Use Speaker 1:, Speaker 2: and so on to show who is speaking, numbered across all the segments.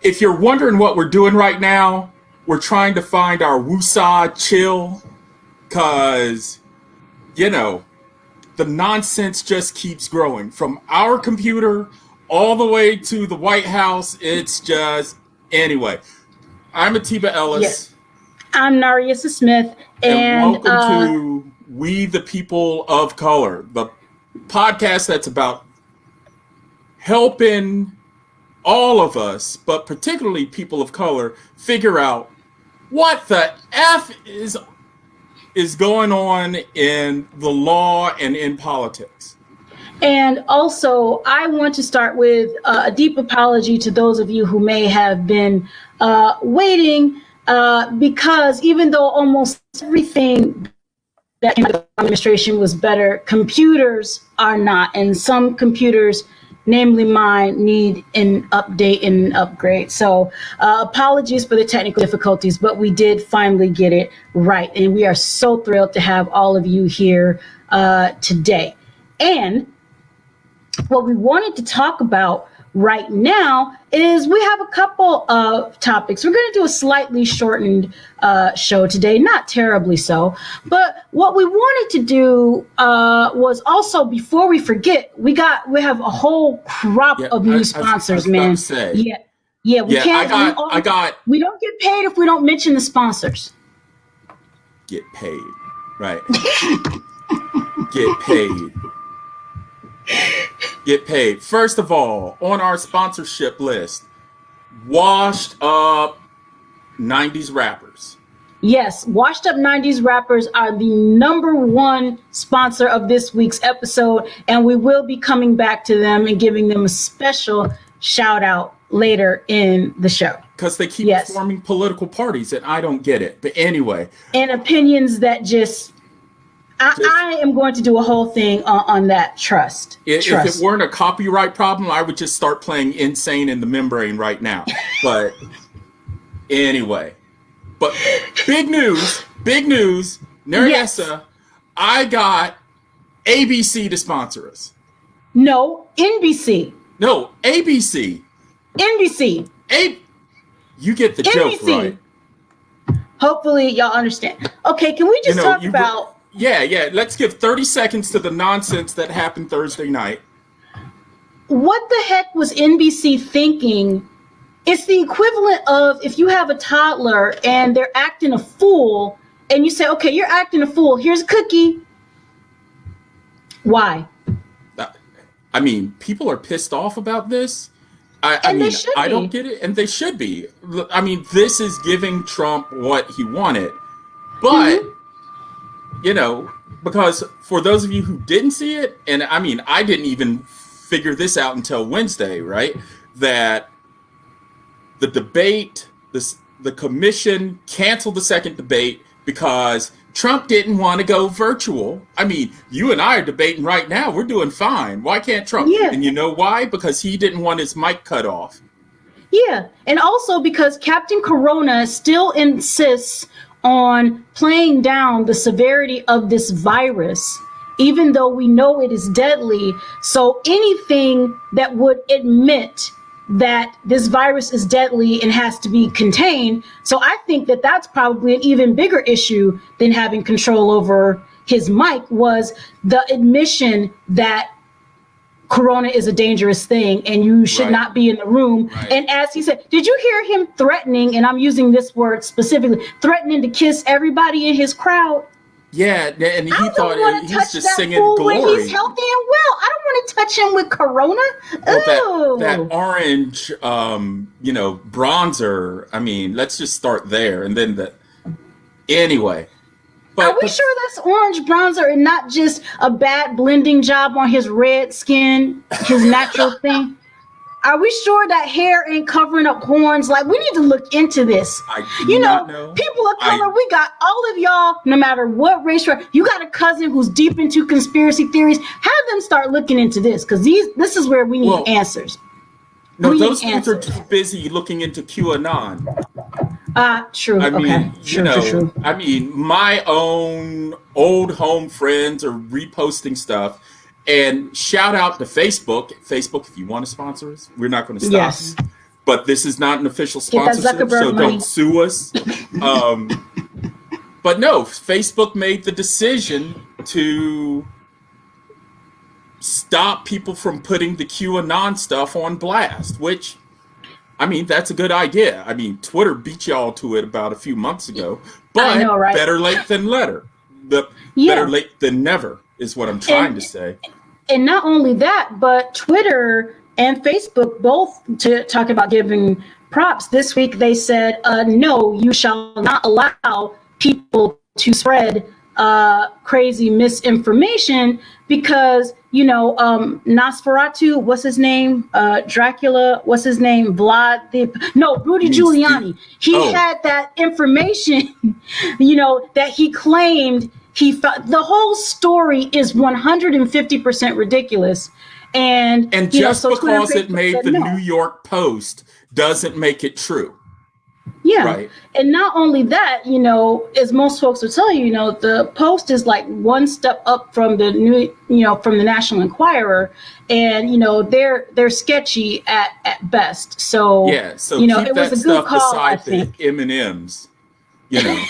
Speaker 1: If you're wondering what we're doing right now, we're trying to find our woosah chill, because, you know, the nonsense just keeps growing. From our computer all the way to the White House, it's just... Anyway, I'm Atiba Ellis.
Speaker 2: Yes. I'm Nariessa Smith.
Speaker 1: And welcome to We the People of Color, the podcast that's about helping all of us, but particularly people of color, figure out what the F is going on in the law and in politics.
Speaker 2: And also, I want to start with a deep apology to those of you who may have been waiting, because even though almost everything that came out of the administration was better, computers are not. And some computers, namely mine, need an update and an upgrade. So apologies for the technical difficulties, but we did finally get it right. And we are so thrilled to have all of you here today. And what we wanted to talk about right now is we have a couple of topics. We're going to do a slightly shortened show today, not terribly so. But what we wanted to do was also, before we forget, we have a whole crop of new sponsors, man. We can't. We don't get paid if we don't mention the sponsors.
Speaker 1: Get paid, right? Get paid. Get paid. First of all, on our sponsorship list, Washed Up 90s Rappers.
Speaker 2: Yes, Washed Up 90s Rappers are the #1 sponsor of this week's episode, and we will be coming back to them and giving them a special shout out later in the show.
Speaker 1: Because they keep forming political parties, and I don't get it. But anyway.
Speaker 2: And opinions that just... I am going to do a whole thing on that. Trust.
Speaker 1: If it weren't a copyright problem, I would just start playing Insane in the Membrane right now. But anyway. But big news. Nariessa, I got ABC to sponsor us.
Speaker 2: No, NBC.
Speaker 1: No, ABC.
Speaker 2: NBC.
Speaker 1: You get the joke, right?
Speaker 2: Hopefully y'all understand. Okay, can we just talk about...
Speaker 1: Yeah. Let's give 30 seconds to the nonsense that happened Thursday night.
Speaker 2: What the heck was NBC thinking? It's the equivalent of if you have a toddler and they're acting a fool and you say, okay, you're acting a fool. Here's a cookie. Why?
Speaker 1: I mean, people are pissed off about this. I don't get it. And they should be. I mean, this is giving Trump what he wanted. But... You know, because for those of you who didn't see it, and I mean, I didn't even figure this out until Wednesday, right? That the debate, the commission canceled the second debate because Trump didn't want to go virtual. I mean, you and I are debating right now. We're doing fine. Why can't Trump?
Speaker 2: Yeah.
Speaker 1: And you know why? Because he didn't want his mic cut off.
Speaker 2: Yeah. And also because Captain Corona still insists on playing down the severity of this virus, even though we know it is deadly. So anything that would admit that this virus is deadly and has to be contained. So I think that that's probably an even bigger issue than having control over his mic, was the admission that Corona is a dangerous thing and you should not be in the room. Right. And as he said, did you hear him threatening, and I'm using this word specifically, threatening to kiss everybody in his crowd?
Speaker 1: Yeah, and he thought he's just singing Glory.
Speaker 2: When he's healthy and well. I don't want to touch him with Corona.
Speaker 1: Well, that orange, bronzer. I mean, let's just start there. And then anyway.
Speaker 2: Are we sure that's orange bronzer and not just a bad blending job on his red skin, his natural thing? Are we sure that hair ain't covering up horns? Like, we need to look into this.
Speaker 1: People
Speaker 2: of color, we got all of y'all, no matter what race you got a cousin who's deep into conspiracy theories. Have them start looking into this, because this is where we need answers.
Speaker 1: No, those kids are too busy looking into QAnon.
Speaker 2: True.
Speaker 1: I mean,
Speaker 2: True.
Speaker 1: I mean, my own old home friends are reposting stuff. And shout out to Facebook. Facebook, if you want to sponsor us, we're not going to stop you. but this is not an official
Speaker 2: Get that
Speaker 1: sponsorship,
Speaker 2: Zuckerberg
Speaker 1: so
Speaker 2: money.
Speaker 1: don't sue us. But no, Facebook made the decision to stop people from putting the QAnon stuff on blast, which, I mean, that's a good idea. I mean, Twitter beat y'all to it about a few months ago, but
Speaker 2: I know, right?
Speaker 1: Better late than never.
Speaker 2: Yeah.
Speaker 1: Better late than never is what I'm trying to say.
Speaker 2: And not only that, but Twitter and Facebook both, to talk about giving props, this week they said, no, you shall not allow people to spread crazy misinformation because, you know, Nosferatu, what's his name? Dracula, what's his name? Rudy Giuliani. He had that information, you know, that he claimed the whole story is 150% ridiculous. And
Speaker 1: just because it made the New York Post doesn't make it true.
Speaker 2: Yeah.
Speaker 1: Right.
Speaker 2: And not only that, you know, as most folks will tell you, you know, the Post is like one step up from the from the National Enquirer, and you know they're sketchy at best. So
Speaker 1: yeah, so
Speaker 2: you know
Speaker 1: keep
Speaker 2: it was
Speaker 1: that
Speaker 2: a good call. I
Speaker 1: beside
Speaker 2: think
Speaker 1: the M&Ms, you know.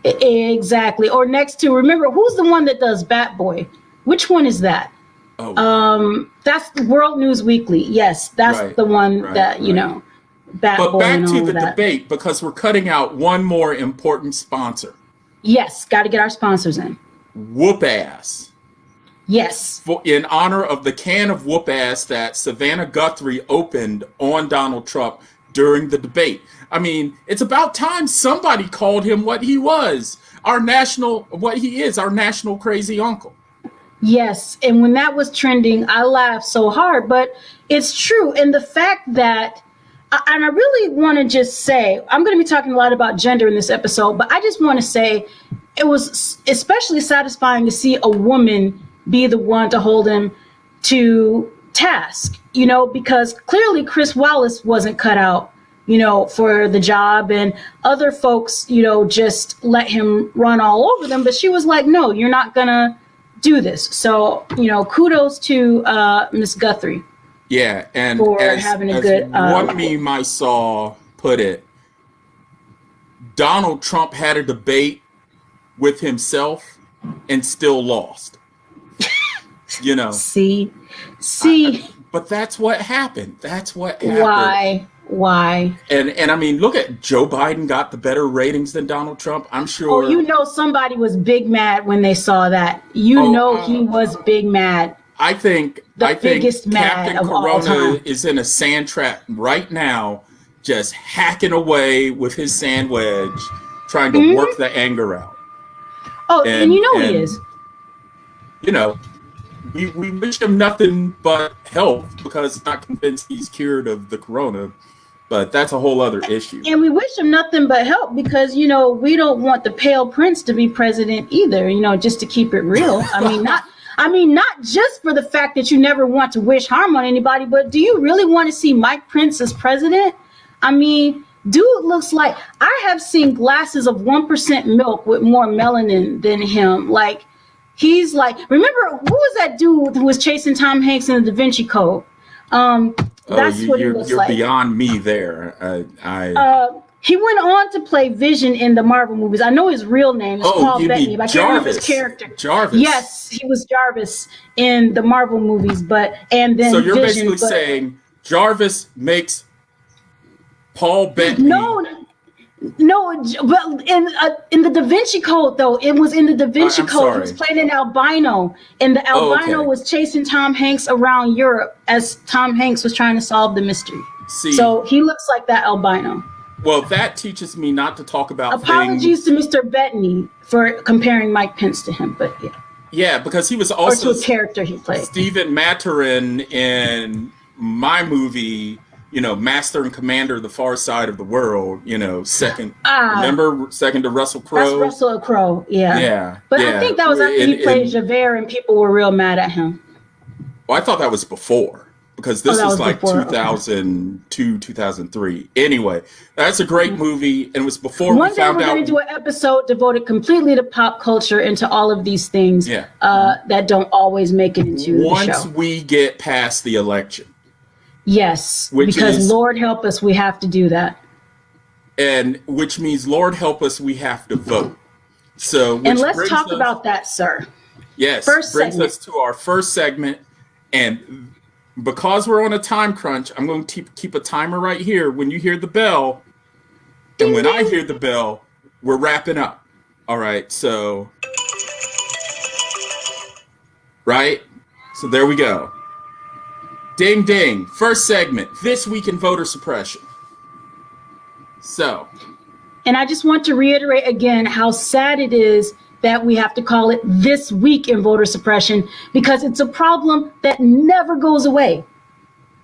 Speaker 2: Exactly. Or next to, remember, who's the one that does Bat Boy? Which one is that?
Speaker 1: Oh.
Speaker 2: That's World News Weekly. Yes, that's the one that you know. Bat
Speaker 1: but
Speaker 2: Boy
Speaker 1: back
Speaker 2: and
Speaker 1: to
Speaker 2: all
Speaker 1: the
Speaker 2: that.
Speaker 1: debate, because we're cutting out one more important sponsor.
Speaker 2: Yes, got to get our sponsors in.
Speaker 1: Whoop Ass.
Speaker 2: Yes.
Speaker 1: In honor of the can of whoop ass that Savannah Guthrie opened on Donald Trump during the debate. I mean, it's about time somebody called him what he was. Our national crazy uncle.
Speaker 2: Yes. And when that was trending, I laughed so hard, but it's true. And the fact that, and I really want to just say, I'm going to be talking a lot about gender in this episode, but I just want to say it was especially satisfying to see a woman be the one to hold him to task, you know, because clearly Chris Wallace wasn't cut out, you know, for the job, and other folks, you know, just let him run all over them. But she was like, no, you're not going to do this. So, you know, kudos to Miss Guthrie.
Speaker 1: Yeah, and
Speaker 2: for
Speaker 1: as
Speaker 2: having a good
Speaker 1: one meme I saw put it, Donald Trump had a debate with himself and still lost. You know.
Speaker 2: See,
Speaker 1: but that's what happened. That's what happened.
Speaker 2: Why?
Speaker 1: And I mean, look at Joe Biden got the better ratings than Donald Trump. I'm sure.
Speaker 2: Oh, you know, somebody was big mad when they saw that. You know, he was big mad.
Speaker 1: I think
Speaker 2: biggest mad
Speaker 1: Captain
Speaker 2: of all
Speaker 1: Corona
Speaker 2: time.
Speaker 1: is in a sand trap right now, just hacking away with his sand wedge, trying to work the anger out.
Speaker 2: Oh, and you know he is.
Speaker 1: You know, we wish him nothing but health because not convinced he's cured of the corona, but that's a whole other issue.
Speaker 2: And we wish him nothing but help because, you know, we don't want the pale prince to be president either, you know, just to keep it real. I mean, not just for the fact that you never want to wish harm on anybody, but do you really want to see Mike Pence as president? I mean, dude looks like, I have seen glasses of 1% milk with more melanin than him. Like, he's like, remember, who was that dude who was chasing Tom Hanks in the Da Vinci Code? That's what he looks like.
Speaker 1: You're beyond me there.
Speaker 2: He went on to play Vision in the Marvel movies. I know his real name is Paul Bettany, but I can't remember his character.
Speaker 1: Jarvis.
Speaker 2: Yes, he was Jarvis in the Marvel movies, and then
Speaker 1: so you're
Speaker 2: Vision,
Speaker 1: basically saying Jarvis makes Paul Bettany.
Speaker 2: No, well, in the Da Vinci Code, though, it was in the Da Vinci Code. He was playing an albino, and the albino was chasing Tom Hanks around Europe as Tom Hanks was trying to solve the mystery. So he looks like that albino.
Speaker 1: Well, that teaches me not to talk about
Speaker 2: Apologies to Mr. Bettany for comparing Mike Pence to him, but yeah.
Speaker 1: Yeah, because he was also
Speaker 2: or to a character he played.
Speaker 1: Stephen Maturin in my movie, you know, Master and Commander, The Far Side of the World, you know, second to Russell Crowe.
Speaker 2: That's Russell Crowe, yeah.
Speaker 1: Yeah.
Speaker 2: But I think that was after he played Javert and people were real mad at him.
Speaker 1: Well, I thought that was before. Because this was like before, 2002, 2003. Anyway, that's a great movie, and it was before we found out. One day we're going to do
Speaker 2: an episode devoted completely to pop culture and to all of these things that don't always make it into the show.
Speaker 1: Once we get past the election.
Speaker 2: Yes, because Lord help us, we have to do that.
Speaker 1: And which means, Lord help us, we have to vote. So,
Speaker 2: and let's talk about that, sir.
Speaker 1: Yes, brings us to our first segment. And because we're on a time crunch, I'm going to keep a timer right here. When you hear the bell, and when I hear the bell, we're wrapping up. All right, so, right? So there we go. Ding, ding. First segment, This Week in Voter Suppression. So.
Speaker 2: And I just want to reiterate again how sad it is that we have to call it This Week in Voter Suppression, because it's a problem that never goes away.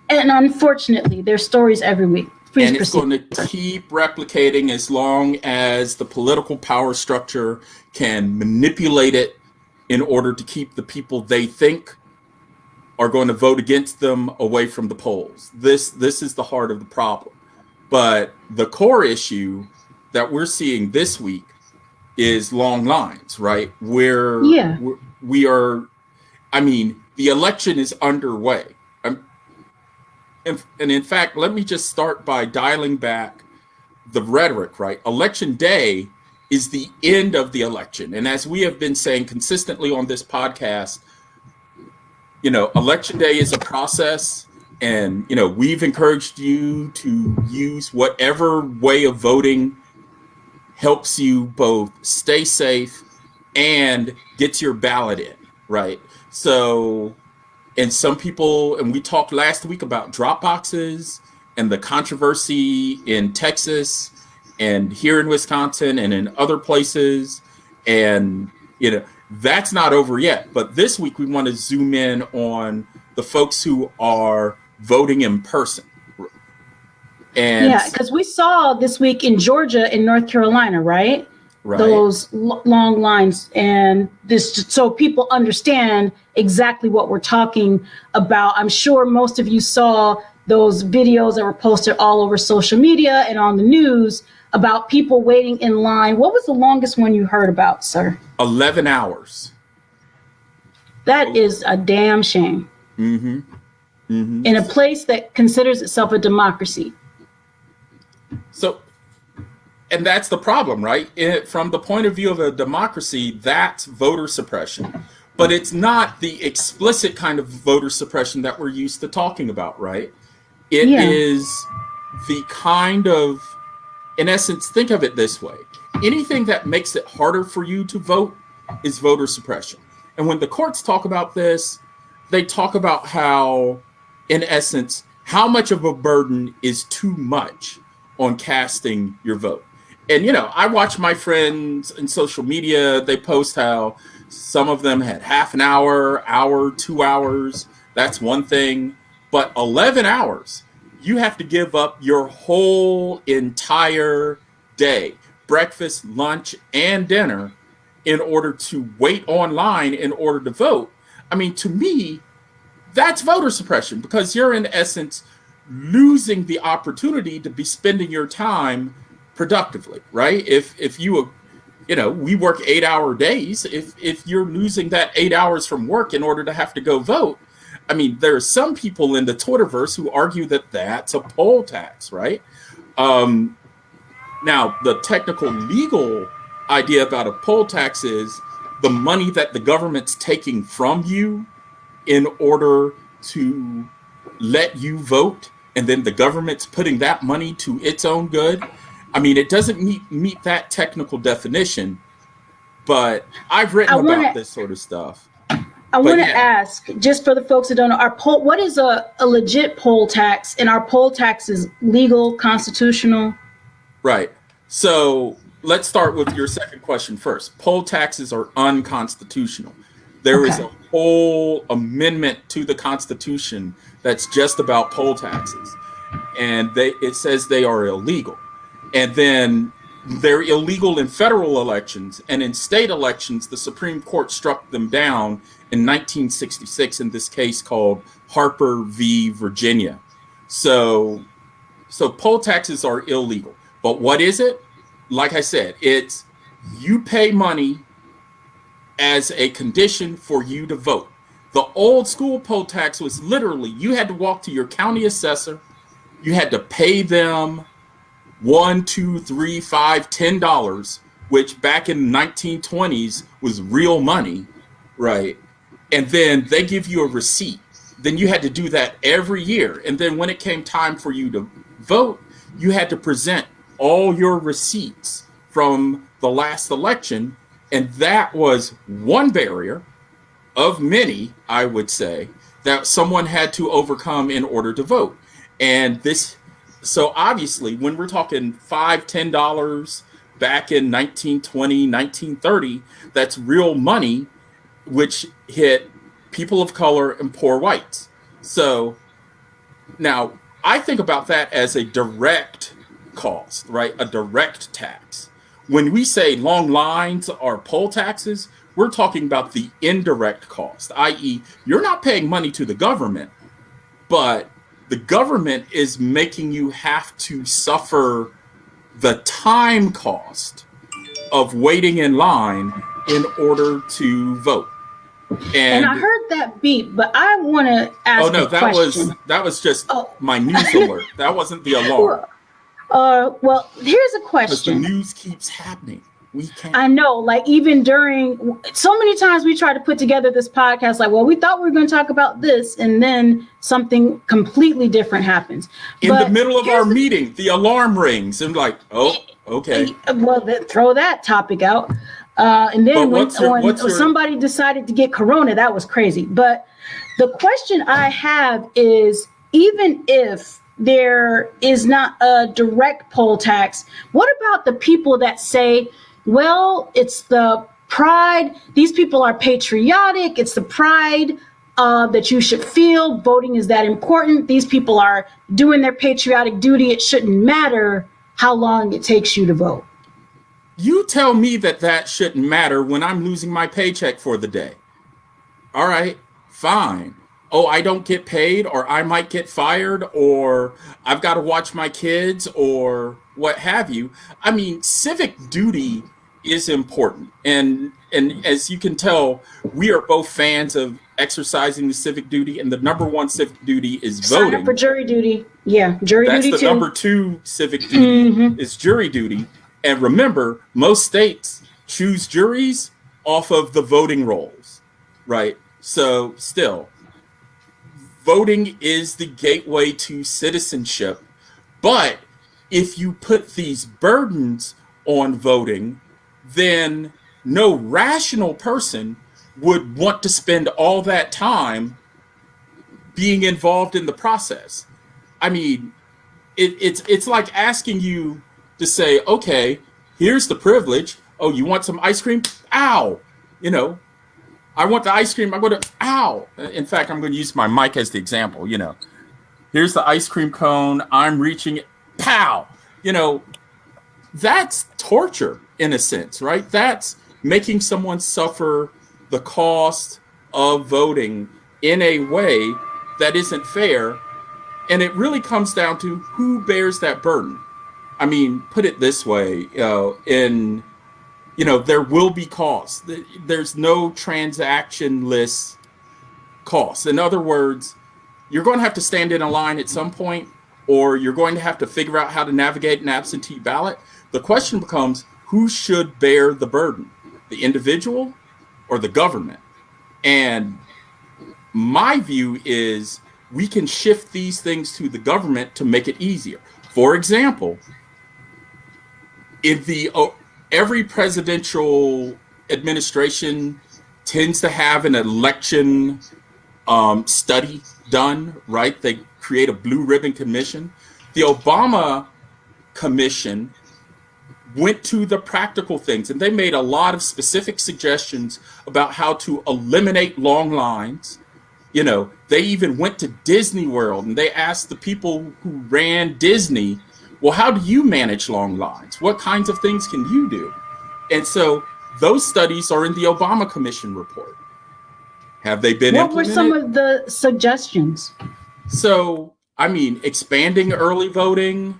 Speaker 2: And unfortunately, there's stories every week. Please
Speaker 1: and
Speaker 2: proceed.
Speaker 1: It's going to keep replicating as long as the political power structure can manipulate it in order to keep the people they think are going to vote against them away from the polls. This is the heart of the problem. But the core issue that we're seeing this week is long lines, right? Where we are, I mean, the election is underway. And in fact, let me just start by dialing back the rhetoric, right? Election day is the end of the election. And as we have been saying consistently on this podcast, you know, election day is a process. And, you know, we've encouraged you to use whatever way of voting helps you both stay safe and get your ballot in, right? So, and some people, and we talked last week about drop boxes and the controversy in Texas and here in Wisconsin and in other places. And, you know, that's not over yet. But this week we want to zoom in on the folks who are voting in person. And
Speaker 2: yeah, because we saw this week in Georgia and North Carolina, right? Those long lines, and this, so people understand exactly what we're talking about. I'm sure most of you saw those videos that were posted all over social media and on the news about people waiting in line. What was the longest one you heard about, sir?
Speaker 1: 11 hours.
Speaker 2: That is a damn shame.
Speaker 1: Mm-hmm. Mm-hmm.
Speaker 2: In a place that considers itself a democracy.
Speaker 1: So, and that's the problem, right? From the point of view of a democracy, that's voter suppression. But it's not the explicit kind of voter suppression that we're used to talking about, right? It is the kind of, in essence, think of it this way. Anything that makes it harder for you to vote is voter suppression. And when the courts talk about this, they talk about how, in essence, how much of a burden is too much on casting your vote. And, you know, I watch my friends in social media, they post how some of them had half an hour, 2 hours. That's one thing. But 11 hours, you have to give up your whole entire day, breakfast, lunch, and dinner, in order to wait online in order to vote. I mean, to me, that's voter suppression, because you're in essence losing the opportunity to be spending your time productively, right? If you know, we work 8-hour days. If you're losing that 8 hours from work in order to have to go vote, I mean, there are some people in the Twitterverse who argue that that's a poll tax, right? Now, the technical legal idea about a poll tax is the money that the government's taking from you in order to let you vote, and then the government's putting that money to its own good. I mean, it doesn't meet that technical definition, but I've written about this sort of stuff.
Speaker 2: I want to ask, just for the folks that don't know, what is a legit poll tax, and are poll taxes legal, constitutional?
Speaker 1: Right. So let's start with your second question first. Poll taxes are unconstitutional. There is a whole amendment to the Constitution that's just about poll taxes. And it says they are illegal. And then they're illegal in federal elections. And in state elections, the Supreme Court struck them down in 1966 in this case called Harper v. Virginia. So poll taxes are illegal. But what is it? Like I said, it's you pay money as a condition for you to vote. The old school poll tax was literally, you had to walk to your county assessor, you had to pay them $1, $2, $3, $5, $10, which back in the 1920s was real money, right? And then they give you a receipt. Then you had to do that every year. And then when it came time for you to vote, you had to present all your receipts from the last election. And that was one barrier of many, I would say, that someone had to overcome in order to vote. And this, so obviously, when we're talking $5, $10 back in 1920, 1930, that's real money, which hit people of color and poor whites. So now I think about that as a direct cost, right? A direct tax. When we say long lines are poll taxes, we're talking about the indirect cost, i.e., you're not paying money to the government, but the government is making you have to suffer the time cost of waiting in line in order to vote.
Speaker 2: And I heard that beep, but I want to ask.
Speaker 1: Oh no, that was just my news alert. That wasn't the alarm.
Speaker 2: Well, here's a question.
Speaker 1: Because the news keeps happening. We can't.
Speaker 2: I know, like even during so many times we try to put together this podcast, like, well, we thought we were going to talk about this, and then something completely different happens.
Speaker 1: In the middle of our meeting, the alarm rings, and like, oh, okay.
Speaker 2: Well, then throw that topic out. And then when somebody decided to get corona, that was crazy. But the question I have is, even if there is not a direct poll tax, what about the people that say, well, it's the pride, these people are patriotic, it's the pride that you should feel, voting is that important, these people are doing their patriotic duty, it shouldn't matter how long it takes you to vote.
Speaker 1: You tell me that shouldn't matter when I'm losing my paycheck for the day. All right, fine. Oh, I don't get paid, or I might get fired, or I've got to watch my kids, or what have you. I mean, civic duty is important. And as you can tell, we are both fans of exercising the civic duty, and the number one civic duty is voting.
Speaker 2: Sign up for jury duty. Yeah, jury duty too.
Speaker 1: That's the number two civic duty is jury duty. And remember, most states choose juries off of the voting rolls, right? So still, voting is the gateway to citizenship. But if you put these burdens on voting, then no rational person would want to spend all that time being involved in the process. I mean, it's like asking you to say, okay, here's the privilege. Oh, you want some ice cream? Ow! You know, I want the ice cream. I'm going to, ow! In fact, I'm going to use my mic as the example. You know, here's the ice cream cone. I'm reaching it. Pow! You know, that's torture in a sense, right? That's making someone suffer the cost of voting in a way that isn't fair. And it really comes down to who bears that burden. I mean, put it this way, there will be costs. There's no transactionless costs. In other words, you're going to have to stand in a line at some point, or you're going to have to figure out how to navigate an absentee ballot. The question becomes, who should bear the burden? The individual or the government? And my view is we can shift these things to the government to make it easier. For example, every presidential administration tends to have an election study done, right? They create a blue ribbon commission. The Obama commission went to the practical things, and they made a lot of specific suggestions about how to eliminate long lines. You know, they even went to Disney World and they asked the people who ran Disney, well, how do you manage long lines? What kinds of things can you do? And so those studies are in the Obama Commission report. Have they been implemented?
Speaker 2: What were some of the suggestions?
Speaker 1: So, I mean, expanding early voting,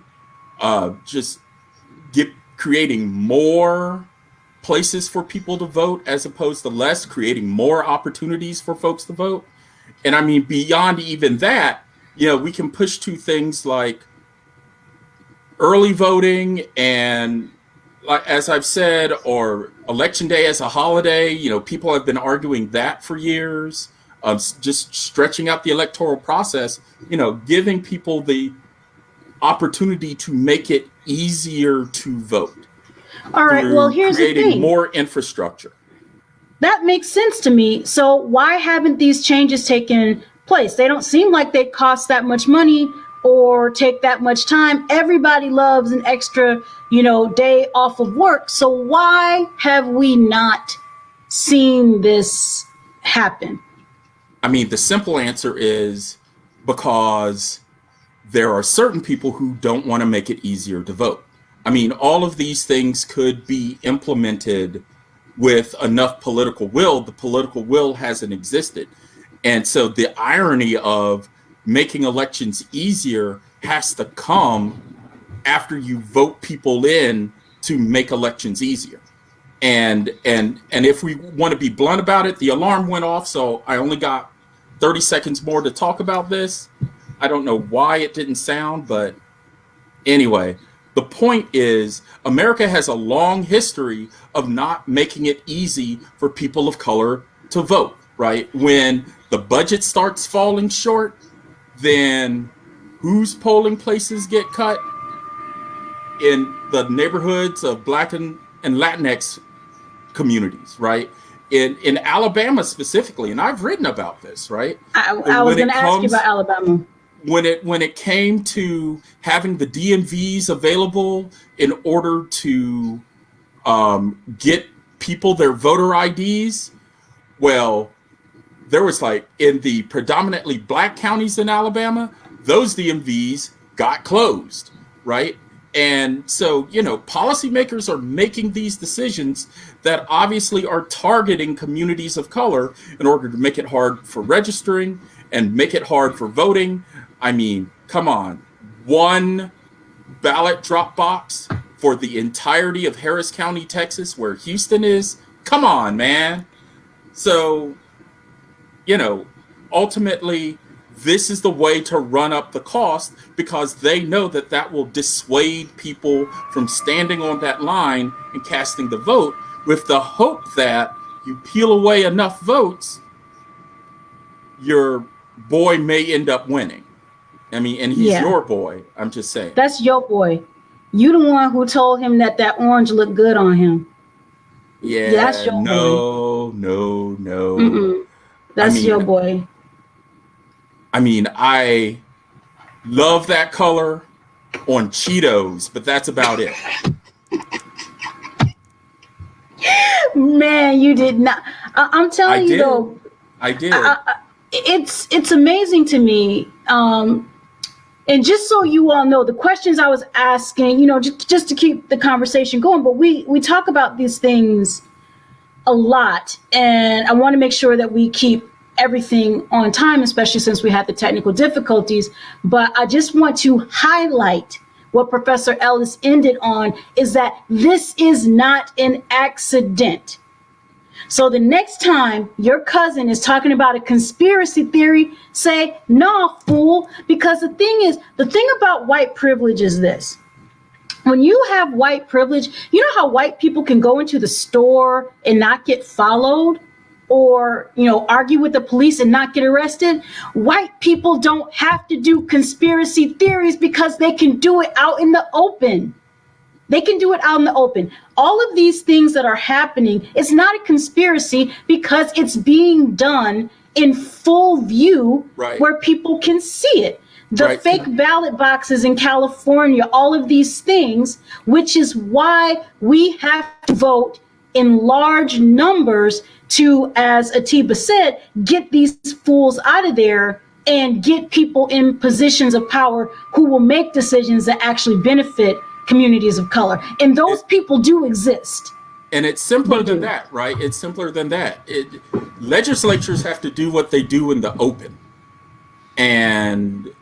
Speaker 1: creating more places for people to vote as opposed to less, creating more opportunities for folks to vote. And I mean, beyond even that, we can push to things like early voting and, like, as I've said, or election day as a holiday. People have been arguing that for years, just stretching out the electoral process, giving people the opportunity to make it easier to vote.
Speaker 2: All right, well, here's the thing.
Speaker 1: Creating more infrastructure.
Speaker 2: That makes sense to me. So why haven't these changes taken place? They don't seem like they cost that much money or take that much time. Everybody loves an extra, day off of work. So why have we not seen this happen?
Speaker 1: I mean, the simple answer is because there are certain people who don't want to make it easier to vote. I mean, all of these things could be implemented with enough political will. The political will hasn't existed. And so the irony of making elections easier has to come after you vote people in to make elections easier. And if we want to be blunt about it, the alarm went off, so I only got 30 seconds more to talk about this. I don't know why it didn't sound, but anyway, the point is America has a long history of not making it easy for people of color to vote, right? When the budget starts falling short, then whose polling places get cut? In the neighborhoods of Black and Latinx communities, right? In Alabama specifically, and I've written about this, right?
Speaker 2: I was going to ask you about Alabama.
Speaker 1: When it came to having the DMVs available in order to get people their voter IDs, well, there was like in the predominantly Black counties in Alabama, those DMVs got closed, right? And so, policymakers are making these decisions that obviously are targeting communities of color in order to make it hard for registering and make it hard for voting. I mean, come on. One ballot drop box for the entirety of Harris County, Texas, where Houston is. Come on, man. So, ultimately, this is the way to run up the cost because they know that will dissuade people from standing on that line and casting the vote, with the hope that you peel away enough votes, your boy may end up winning. I mean, and he's your boy. I'm just saying.
Speaker 2: That's your boy. You the one who told him that orange looked good on him.
Speaker 1: Yeah,
Speaker 2: that's your boy.
Speaker 1: No.
Speaker 2: Mm-mm. That's your boy.
Speaker 1: I mean, I love that color on Cheetos, but that's about it.
Speaker 2: Man, you did not. I'm telling you though.
Speaker 1: I did.
Speaker 2: It's amazing to me. And just so you all know, the questions I was asking, just to keep the conversation going, but we talk about these things a lot, and I want to make sure that we keep everything on time, especially since we had the technical difficulties. But I just want to highlight what Professor Ellis ended on, is that this is not an accident. So the next time your cousin is talking about a conspiracy theory, say, "No, fool," because the thing about white privilege is this. When you have white privilege, you know how white people can go into the store and not get followed, or, argue with the police and not get arrested? White people don't have to do conspiracy theories because they can do it out in the open. They can do it out in the open. All of these things that are happening, it's not a conspiracy because it's being done in full view, right, where people can see it. The fake ballot boxes in California, all of these things, which is why we have to vote in large numbers to, as Atiba said, get these fools out of there and get people in positions of power who will make decisions that actually benefit communities of color. And those people do exist.
Speaker 1: And it's simpler than that, right? It's simpler than that. Legislatures have to do what they do in the open. And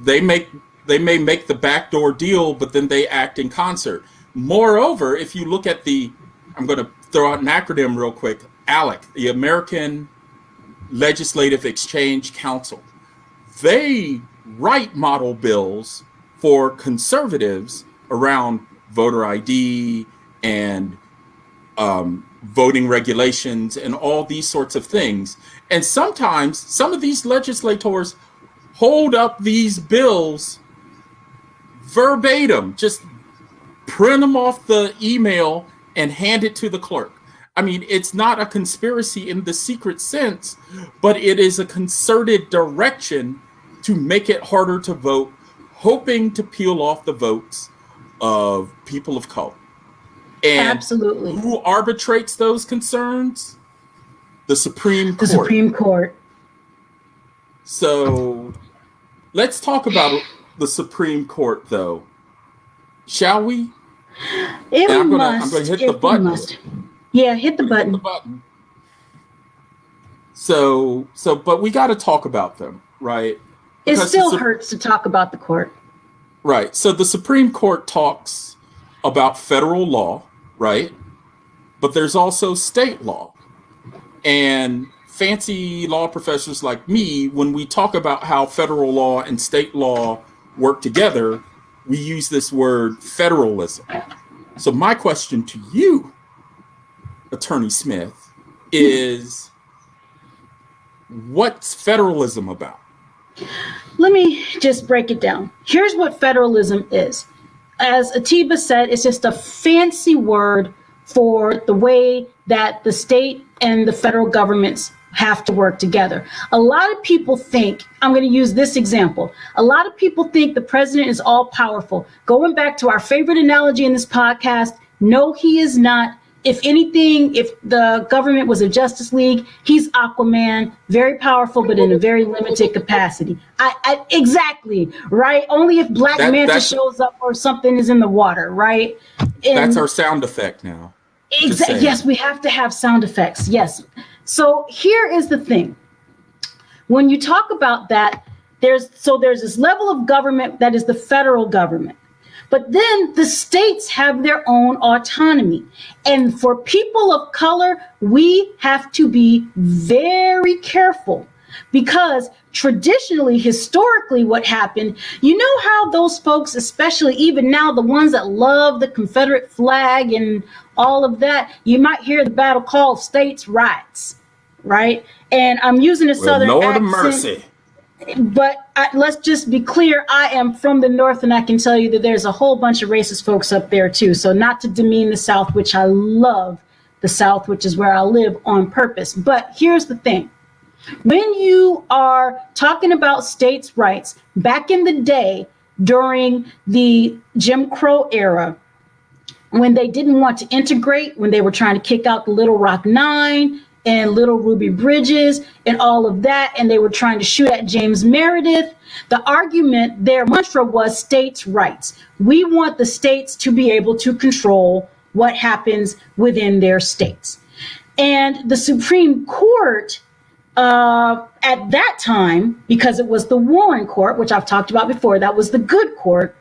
Speaker 1: they may make the backdoor deal, but then they act in concert. Moreover, if you look at the I'm going to throw out an acronym real quick. ALEC, the American Legislative Exchange Council. They write model bills for conservatives around voter ID and voting regulations and all these sorts of things. And sometimes some of these legislators hold up these bills verbatim, just print them off the email and hand it to the clerk. I mean, it's not a conspiracy in the secret sense, but it is a concerted direction to make it harder to vote, hoping to peel off the votes of people of color. And
Speaker 2: absolutely.
Speaker 1: Who arbitrates those concerns? The Supreme Court.
Speaker 2: The Supreme Court.
Speaker 1: So let's talk about the Supreme Court, though. Shall we? I'm going to hit the button.
Speaker 2: Yeah, hit the button.
Speaker 1: So, but we got to talk about them, right?
Speaker 2: It still hurts to talk about the court.
Speaker 1: Right. So the Supreme Court talks about federal law, right? But there's also state law. And fancy law professors like me, when we talk about how federal law and state law work together, we use this word federalism. So my question to you, Attorney Smith, is what's federalism about?
Speaker 2: Let me just break it down. Here's what federalism is. As Atiba said, it's just a fancy word for the way that the state and the federal governments have to work together. A lot of people think, I'm going to use this example. A lot of people think the president is all powerful. Going back to our favorite analogy in this podcast, no, he is not. If anything, if the government was a Justice League, he's Aquaman, very powerful, but in a very limited capacity. Exactly, right? Only if Black Manta shows up or something is in the water, right? And
Speaker 1: that's our sound effect now.
Speaker 2: Exactly. Yes, we have to have sound effects. Yes. So here is the thing. When you talk about that, there's this level of government that is the federal government. But then the states have their own autonomy. And for people of color, we have to be very careful because traditionally, historically, what happened, you know how those folks, especially even now, the ones that love the Confederate flag and all of that, you might hear the battle called states' rights, right? And I'm using a Southern
Speaker 1: Lord
Speaker 2: accent.
Speaker 1: of mercy.
Speaker 2: But let's just be clear, I am from the North, and I can tell you that there's a whole bunch of racist folks up there, too. So not to demean the South, which I love the South, which is where I live on purpose. But here's the thing. When you are talking about states' rights, back in the day, during the Jim Crow era, when they didn't want to integrate, when they were trying to kick out the Little Rock Nine and Little Ruby Bridges and all of that, and they were trying to shoot at James Meredith, the argument, their mantra was states' rights. We want the states to be able to control what happens within their states. And the Supreme Court, at that time, because it was the Warren Court, which I've talked about before, that was the good court,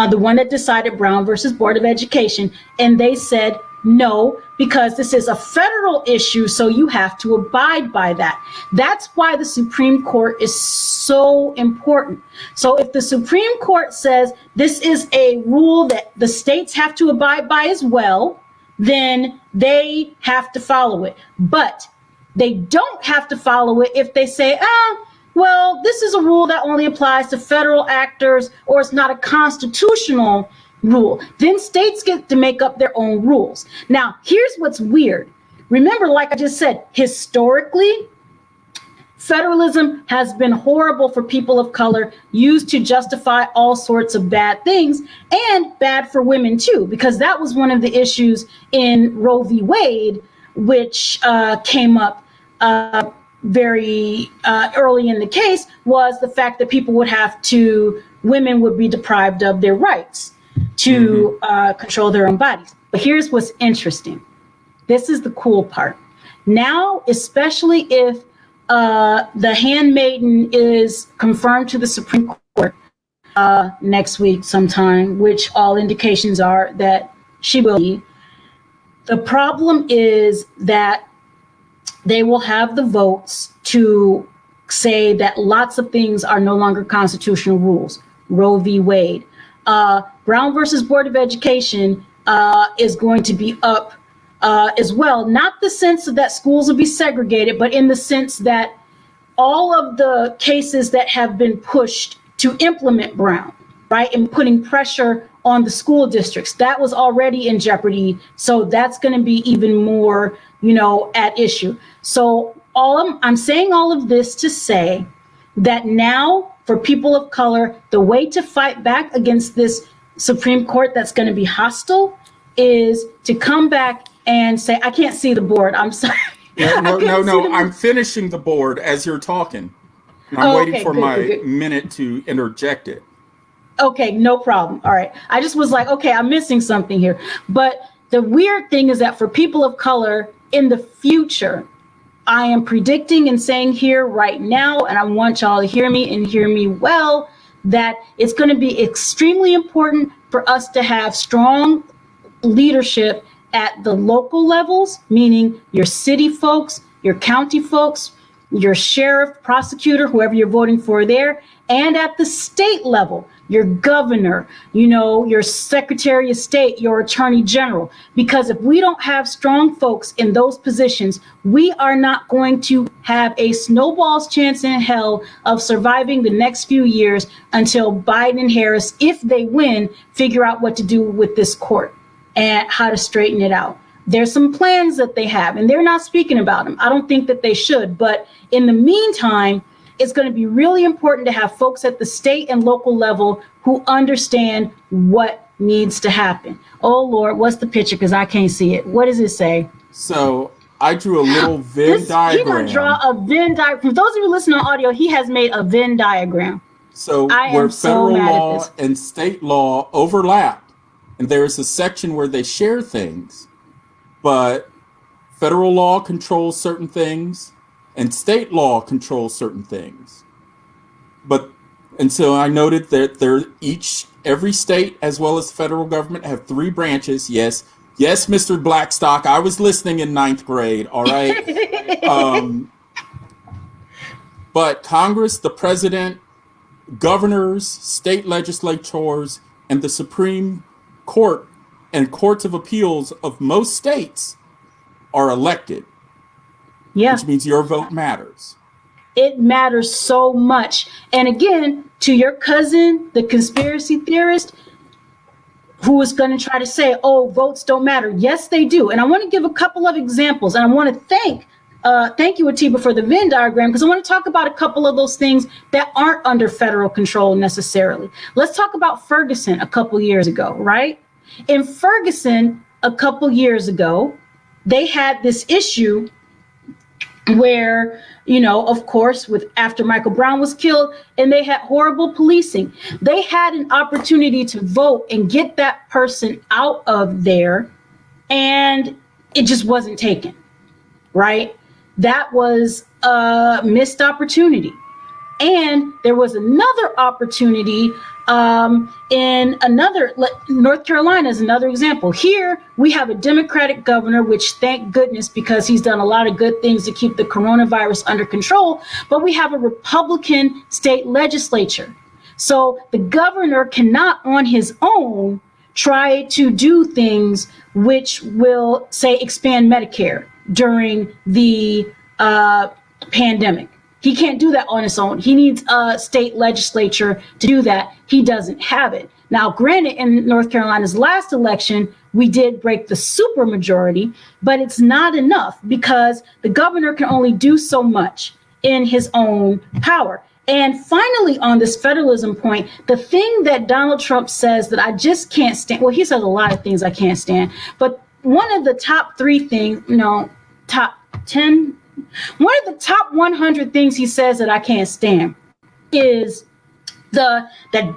Speaker 2: the one that decided Brown versus Board of Education, and they said, no, because this is a federal issue, so you have to abide by that. That's why the Supreme Court is so important. So if the Supreme Court says this is a rule that the states have to abide by as well, then they have to follow it. But they don't have to follow it if they say, well, this is a rule that only applies to federal actors, or it's not a constitutional rule. Then states get to make up their own rules. Now, here's what's weird. Remember, like I just said, historically, federalism has been horrible for people of color, used to justify all sorts of bad things, and bad for women too, because that was one of the issues in Roe v. Wade, which came up very early in the case, was the fact that women would be deprived of their rights to control their own bodies. But here's what's interesting. This is the cool part. Now, especially if the handmaiden is confirmed to the Supreme Court next week sometime, which all indications are that she will be, The problem is that they will have the votes to say that lots of things are no longer constitutional rules. Roe v. Wade. Brown versus Board of Education is going to be up as well. Not the sense that schools will be segregated, but in the sense that all of the cases that have been pushed to implement Brown, right, and putting pressure on the school districts, that was already in jeopardy. So that's going to be even more, at issue. So I'm saying all of this to say that now for people of color, the way to fight back against this Supreme Court that's going to be hostile is to come back and say, I can't see the board. I'm sorry.
Speaker 1: No. I'm finishing the board as you're talking. I'm waiting for my minute to interject it.
Speaker 2: Okay, no problem. All right. I just was like, okay, I'm missing something here. But the weird thing is that for people of color in the future, I am predicting and saying here right now, and I want y'all to hear me and hear me well, that it's going to be extremely important for us to have strong leadership at the local levels, meaning your city folks, your county folks, your sheriff, prosecutor, whoever you're voting for there, and at the state level, your governor, your secretary of state, your attorney general. Because if we don't have strong folks in those positions, we are not going to have a snowball's chance in hell of surviving the next few years until Biden and Harris, if they win, figure out what to do with this court and how to straighten it out. There's some plans that they have, and they're not speaking about them. I don't think that they should. But in the meantime, it's going to be really important to have folks at the state and local level who understand what needs to happen. Oh, Lord, what's the picture? Because I can't see it. What does it say?
Speaker 1: So I drew a little Venn diagram.
Speaker 2: He going to draw a Venn diagram. For those of you listening on audio, he has made a Venn diagram.
Speaker 1: So where federal law and state law overlap, and there is a section where they share things, but federal law controls certain things and state law controls certain things. And so I noted that every state as well as federal government have 3 branches. Yes, Mr. Blackstock, I was listening in 9th grade. All right. But Congress, the president, governors, state legislatures, and the Supreme Court and courts of appeals of most states are elected.
Speaker 2: Yeah.
Speaker 1: Which means your vote matters.
Speaker 2: It matters so much. And again, to your cousin, the conspiracy theorist, who is going to try to say, oh, votes don't matter. Yes, they do. And I want to give a couple of examples. And I want to thank you, Atiba, for the Venn diagram, because I want to talk about a couple of those things that aren't under federal control necessarily. Let's talk about Ferguson a couple years ago, right? In Ferguson, a couple years ago, they had this issue where, of course, after Michael Brown was killed, and they had horrible policing. They had an opportunity to vote and get that person out of there, and it just wasn't taken, right? That was a missed opportunity. And there was another opportunity in North Carolina is another example. Here we have a Democratic governor, which thank goodness, because he's done a lot of good things to keep the coronavirus under control, but we have a Republican state legislature. So the governor cannot on his own try to do things which will, say, expand Medicare during the pandemic. He can't do that on his own. He needs a state legislature to do that. He doesn't have it. Now, granted, in North Carolina's last election, we did break the supermajority, but it's not enough because the governor can only do so much in his own power. And finally, on this federalism point, the thing that Donald Trump says that I just can't stand, well, he says a lot of things I can't stand, but one of the top 3 things, top 10, one of the top 100 things he says that I can't stand is the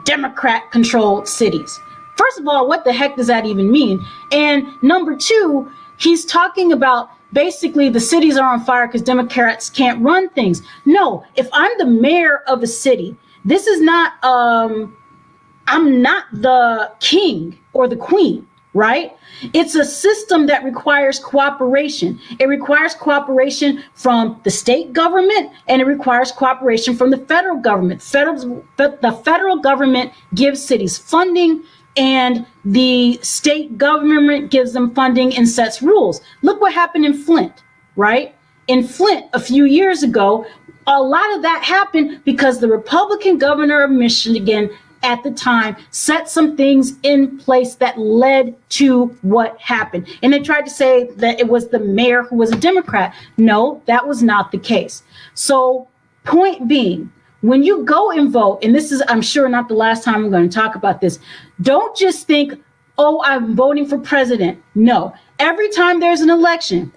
Speaker 2: Democrat-controlled cities. First of all, what the heck does that even mean? And number 2, he's talking about basically the cities are on fire because Democrats can't run things. No, if I'm the mayor of a city, this is not, I'm not the king or the queen. right? It's a system that requires cooperation. It requires cooperation from the state government, and it requires cooperation from the federal government. The federal government gives cities funding, and the state government gives them funding and sets rules. Look what happened in Flint, right? In Flint a few years ago, a lot of that happened because the Republican governor of Michigan at the time set some things in place that led to what happened. And they tried to say that it was the mayor who was a Democrat. No, that was not the case. So, point being, when you go and vote, and this is, I'm sure, not the last time I'm going to talk about this, don't just think, oh, I'm voting for president. No, every time there's an election,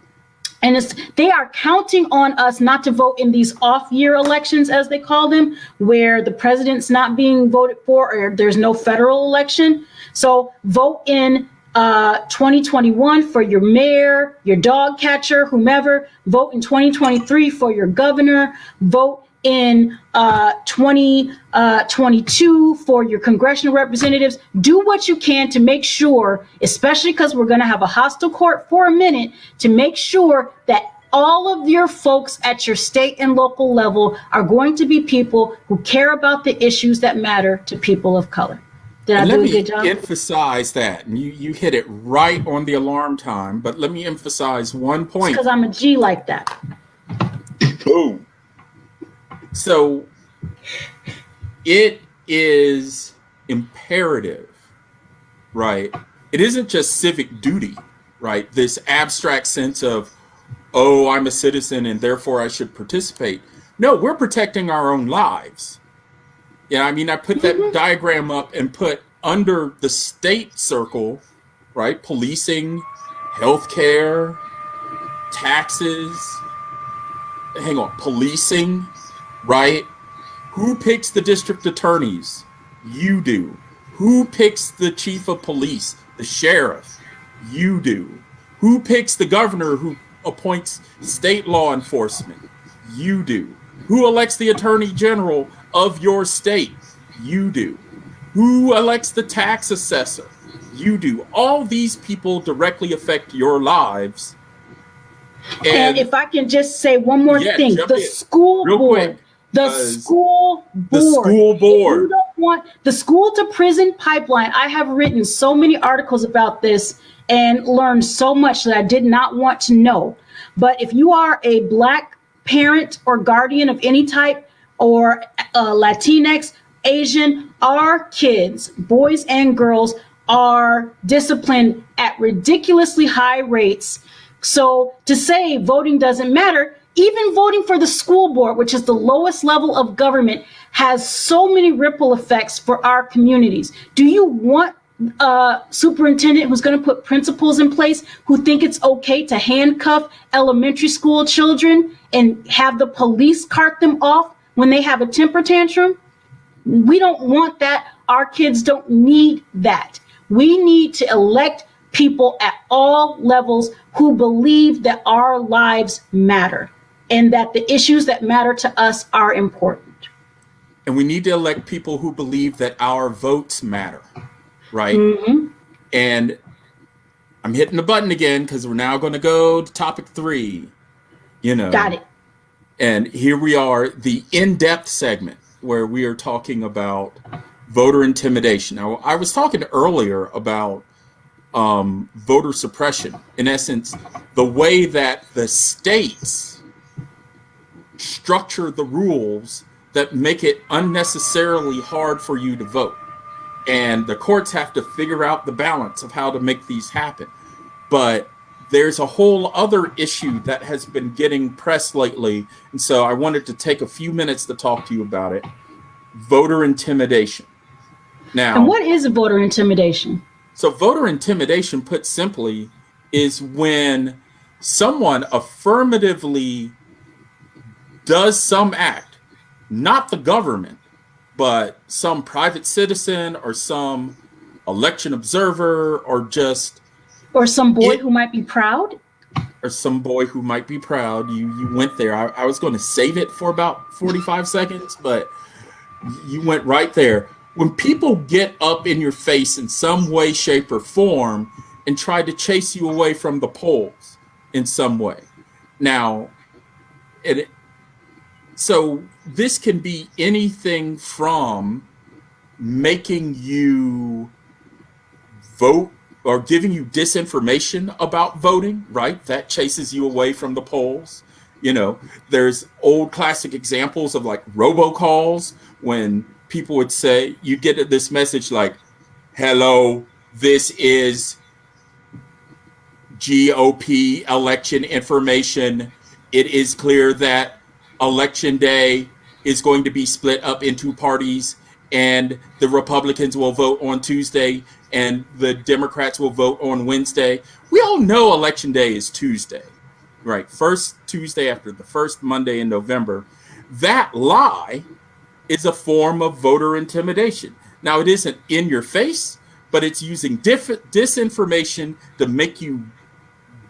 Speaker 2: and they are counting on us not to vote in these off-year elections, as they call them, where the president's not being voted for or there's no federal election. So vote in 2021 for your mayor, your dog catcher, whomever. Vote in 2023 for your governor. Vote in 2022 for your congressional representatives. Do what you can to make sure, especially because we're going to have a hostile court for a minute, to make sure that all of your folks at your state and local level are going to be people who care about the issues that matter to people of color. Did I do a good job?
Speaker 1: Let me emphasize that. And you hit it right on the alarm time, but let me emphasize one point.
Speaker 2: Because I'm a G like that.
Speaker 1: Boom. So it is imperative, right? It isn't just civic duty, right? This abstract sense of, oh, I'm a citizen and therefore I should participate. No, we're protecting our own lives. Yeah, I mean, I put that diagram up and put under the state circle, right? Policing, healthcare, taxes. Hang on, policing. Right? Who picks the district attorneys? You do. Who picks the chief of police? The sheriff? You do. Who picks the governor who appoints state law enforcement? You do. Who elects the attorney general of your state? You do. Who elects the tax assessor? You do. All these people directly affect your lives.
Speaker 2: And if I can just say one more thing, the school board. The school board.
Speaker 1: The school board.
Speaker 2: If you don't want the school to prison pipeline. I have written so many articles about this and learned so much that I did not want to know. But if you are a Black parent or guardian of any type, or Latinx, Asian, our kids, boys and girls, are disciplined at ridiculously high rates. So to say voting doesn't matter, even voting for the school board, which is the lowest level of government, has so many ripple effects for our communities. Do you want a superintendent who's going to put principals in place who think it's okay to handcuff elementary school children and have the police cart them off when they have a temper tantrum? We don't want that. Our kids don't need that. We need to elect people at all levels who believe that our lives matter and that the issues that matter to us are important.
Speaker 1: And we need to elect people who believe that our votes matter, right? And I'm hitting the button again because we're now going to go to topic 3.
Speaker 2: Got it.
Speaker 1: And here we are, the in-depth segment where we are talking about voter intimidation. Now, I was talking earlier about voter suppression. In essence, the way that the states structure the rules that make it unnecessarily hard for you to vote. And the courts have to figure out the balance of how to make these happen. But there's a whole other issue that has been getting press lately. And so I wanted to take a few minutes to talk to you about it. Voter intimidation. Now,
Speaker 2: and what is voter intimidation?
Speaker 1: So voter intimidation, put simply, is when someone affirmatively does some act, not the government, but some private citizen or some election observer or just...
Speaker 2: Or some boy who might be proud?
Speaker 1: Or some boy who might be proud. You went there. I was going to save it for about 45 seconds, but you went right there. When people get up in your face in some way, shape, or form and try to chase you away from the polls in some way. Now, so this can be anything from making you vote or giving you disinformation about voting, right? That chases you away from the polls. There's old classic examples of like robocalls when people would say, you get this message like, hello, this is GOP election information. It is clear that election day is going to be split up into parties, and the Republicans will vote on Tuesday and the Democrats will vote on Wednesday. We all know election day is Tuesday, right? First Tuesday after the first Monday in November. That lie is a form of voter intimidation. Now, it isn't in your face, but it's using disinformation to make you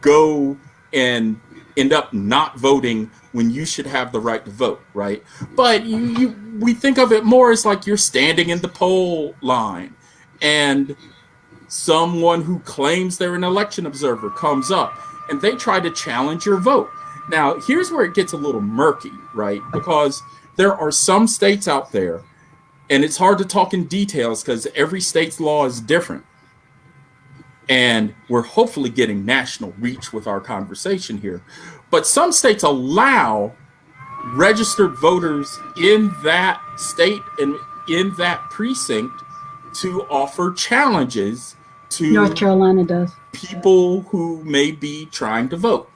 Speaker 1: go and end up not voting when you should have the right to vote, right? But we think of it more as like you're standing in the poll line and someone who claims they're an election observer comes up and they try to challenge your vote. Now, here's where it gets a little murky, right? Because there are some states out there, and it's hard to talk in details because every state's law is different. And we're hopefully getting national reach with our conversation here. But some states allow registered voters in that state and in that precinct to offer challenges to
Speaker 2: North Carolina does.
Speaker 1: People who may be trying to vote.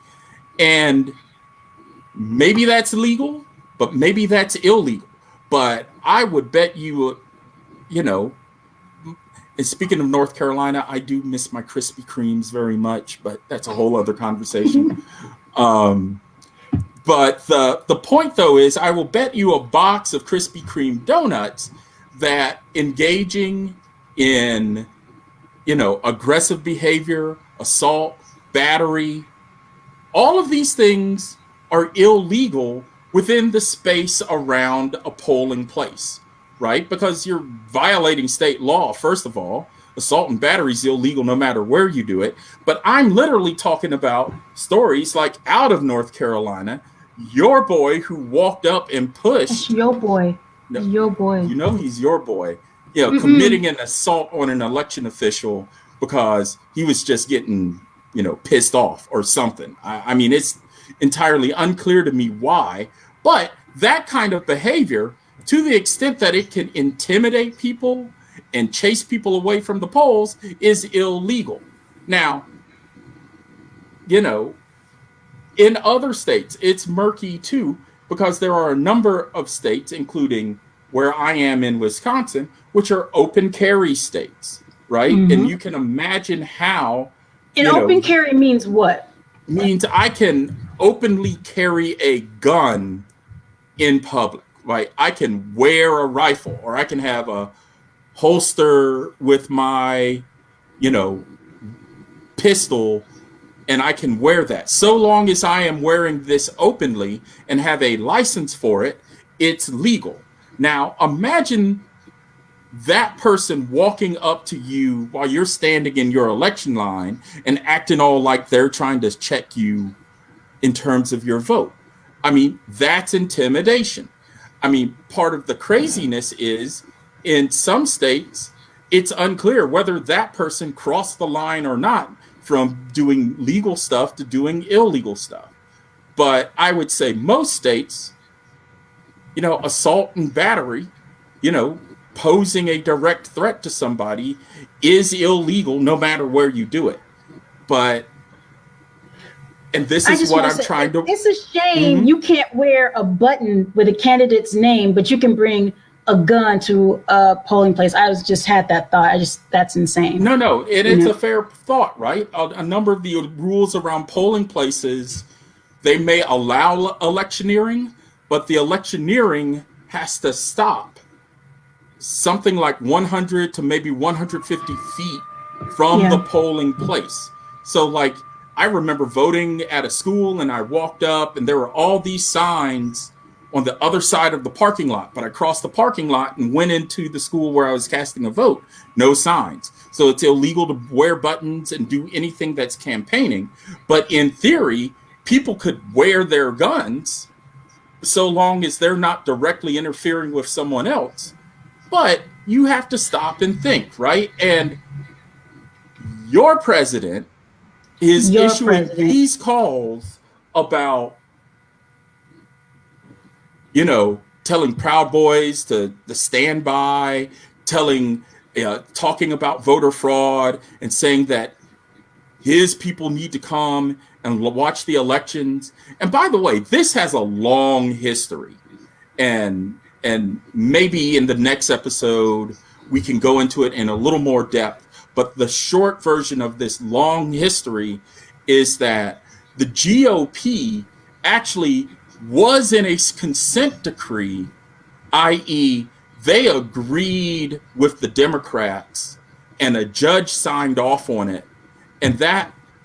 Speaker 1: And maybe that's legal, but maybe that's illegal. But I would bet you, and speaking of North Carolina, I do miss my Krispy Kremes very much, but that's a whole other conversation. But the point, though, is I will bet you a box of Krispy Kreme donuts that engaging in, aggressive behavior, assault, battery, all of these things are illegal within the space around a polling place, right? Because you're violating state law, first of all. Assault and battery is illegal no matter where you do it. But I'm literally talking about stories like out of North Carolina, your boy who walked up and pushed.
Speaker 2: It's your boy. Your boy.
Speaker 1: He's your boy. Committing an assault on an election official because he was just getting, pissed off or something. I mean, it's entirely unclear to me why. But that kind of behavior, to the extent that it can intimidate people and chase people away from the polls, is illegal. Now, in other states, it's murky too, because there are a number of states, including where I am in Wisconsin, which are open carry states, right? Mm-hmm. And you can imagine how...
Speaker 2: And open carry means what?
Speaker 1: Means I can openly carry a gun in public, right? I can wear a rifle, or I can have a holster with my, pistol, and I can wear that. So long as I am wearing this openly and have a license for it, it's legal. Now, imagine that person walking up to you while you're standing in your election line and acting all like they're trying to check you in terms of your vote. I mean, that's intimidation. I mean, part of the craziness is in some states, it's unclear whether that person crossed the line or not from doing legal stuff to doing illegal stuff. But I would say most states, assault and battery, posing a direct threat to somebody is illegal no matter where you do it. And this is what I'm trying to...
Speaker 2: It's a shame you can't wear a button with a candidate's name, but you can bring a gun to a polling place. I just had that thought. That's insane.
Speaker 1: No. It's a fair thought, right? A number of the rules around polling places, they may allow electioneering, but the electioneering has to stop something like 100 to maybe 150 feet from the polling place. So like, I remember voting at a school and I walked up and there were all these signs on the other side of the parking lot, but I crossed the parking lot and went into the school where I was casting a vote. No signs. So it's illegal to wear buttons and do anything that's campaigning. But in theory, people could wear their guns so long as they're not directly interfering with someone else. But you have to stop and think, right? And your president is issuing these calls about, you know, telling Proud Boys to stand by, talking about voter fraud, and saying that his people need to come and watch the elections. And by the way, this has a long history, and maybe in the next episode we can go into it in a little more depth. But the short version of this long history is that the GOP actually was in a consent decree, i.e., they agreed with the Democrats and a judge signed off on it. And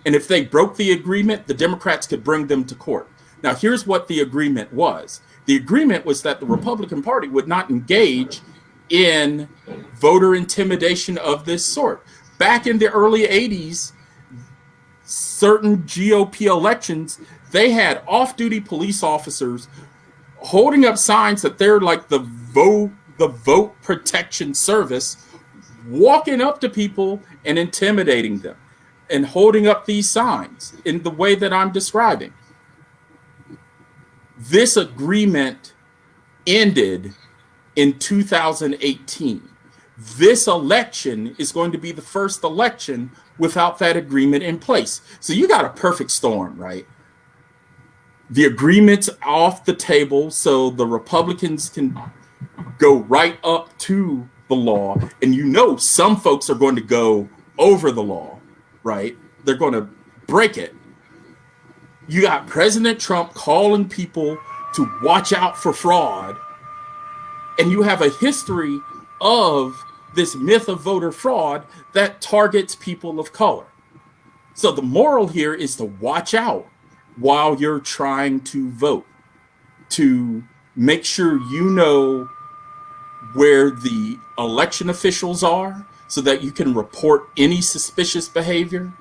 Speaker 1: if they broke the agreement, the Democrats could bring them to court. Now, here's what the agreement was. The agreement was that the Republican Party would not engage in voter intimidation of this sort. Back in the early 80s, certain GOP elections, they had off-duty police officers holding up signs that they're like the vote protection service, walking up to people and intimidating them and holding up these signs in the way that I'm describing. This agreement ended in 2018. This election is going to be the first election without that agreement in place. So you got a perfect storm, right? The agreement's off the table, so the Republicans can go right up to the law. And you know some folks are going to go over the law, right? They're going to break it. You got President Trump calling people to watch out for fraud. And you have a history of this myth of voter fraud that targets people of color. So the moral here is to watch out while you're trying to vote, to make sure you know where the election officials are so that you can report any suspicious behavior,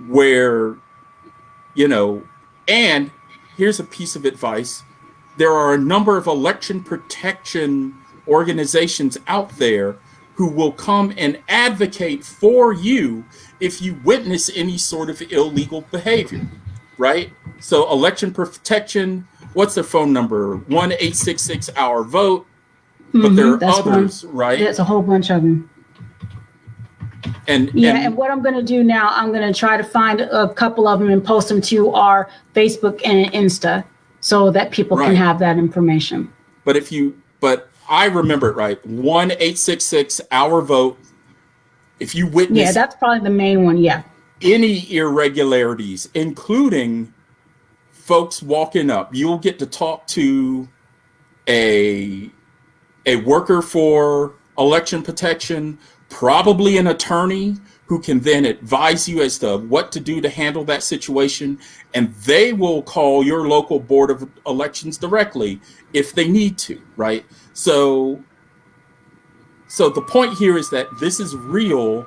Speaker 1: where, you know, and here's a piece of advice. There are a number of election protection organizations out there who will come and advocate for you if you witness any sort of illegal behavior, right? So election protection, what's their phone number? 1-866-OUR-VOTE. But there are others, right?
Speaker 2: There's a whole bunch of them. And what I'm going to do now, I'm going to try to find a couple of them and post them to our Facebook and Insta so that people can have that information.
Speaker 1: But I remember it right. 1-866-OUR-VOTE. If you witness,
Speaker 2: that's probably the main one. Yeah.
Speaker 1: Any irregularities, including folks walking up, you'll get to talk to a worker for election protection, probably an attorney who can then advise you as to what to do to handle that situation. And they will call your local board of elections directly if they need to, right? So the point here is that this is real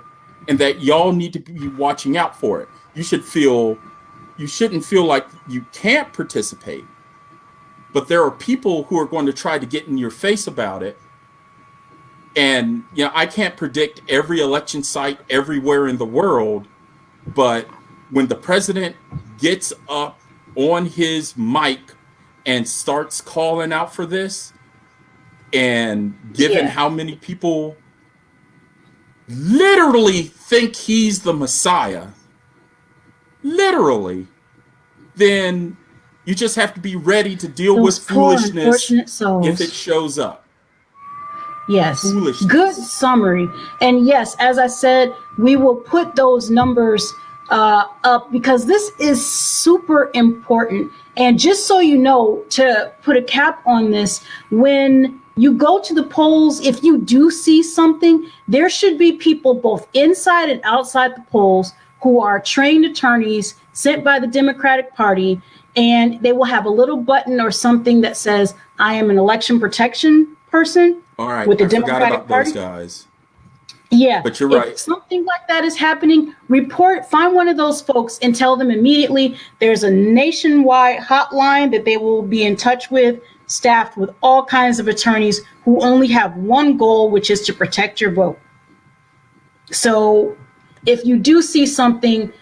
Speaker 1: and that y'all need to be watching out for it. You shouldn't feel like you can't participate, but there are people who are going to try to get in your face about it. And, you know, I can't predict every election site everywhere in the world, but when the president gets up on his mic and starts calling out for this, and given how many people literally think he's the Messiah, literally, then you just have to be ready to deal with foolishness if it shows up.
Speaker 2: Yes. Good summary. And yes, as I said, we will put those numbers up because this is super important. And just so you know, to put a cap on this, when you go to the polls, if you do see something, there should be people both inside and outside the polls who are trained attorneys sent by the Democratic Party, and they will have a little button or something that says, I am an election protection person.
Speaker 1: All right.
Speaker 2: With the
Speaker 1: I
Speaker 2: Democratic
Speaker 1: forgot about
Speaker 2: Party.
Speaker 1: those guys.
Speaker 2: Yeah.
Speaker 1: But you're
Speaker 2: if
Speaker 1: right.
Speaker 2: something like that is happening, find one of those folks and tell them immediately. There's a nationwide hotline that they will be in touch with, staffed with all kinds of attorneys who only have one goal, which is to protect your vote. So if you do see something,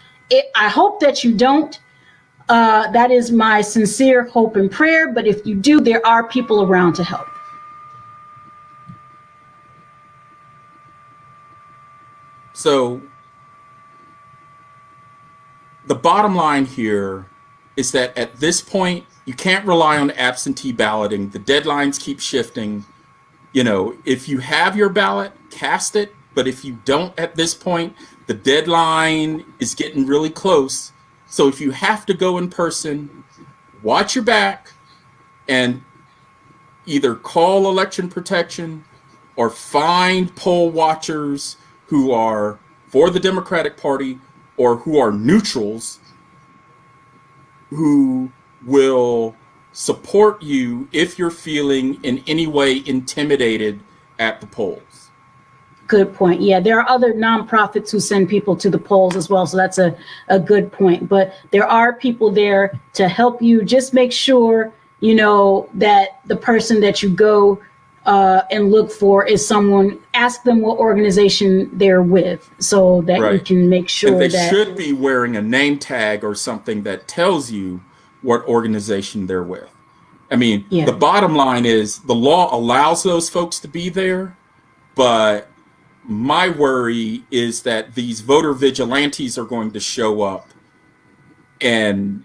Speaker 2: I hope that you don't. That is my sincere hope and prayer. But if you do, there are people around to help.
Speaker 1: So the bottom line here is that at this point, you can't rely on absentee balloting. The deadlines keep shifting. You know, if you have your ballot, cast it. But if you don't at this point, the deadline is getting really close. So if you have to go in person, watch your back and either call election protection or find poll watchers who are for the Democratic Party or who are neutrals who will support you if you're feeling in any way intimidated at the polls.
Speaker 2: Good point. Yeah, there are other nonprofits who send people to the polls as well. So that's a good point. But there are people there to help you. Just make sure, you know, that the person that you go and look for is someone, ask them what organization they're with so that you can make sure
Speaker 1: and they
Speaker 2: that
Speaker 1: should be wearing a name tag or something that tells you what organization they're with. I mean, the bottom line is the law allows those folks to be there, but my worry is that these voter vigilantes are going to show up and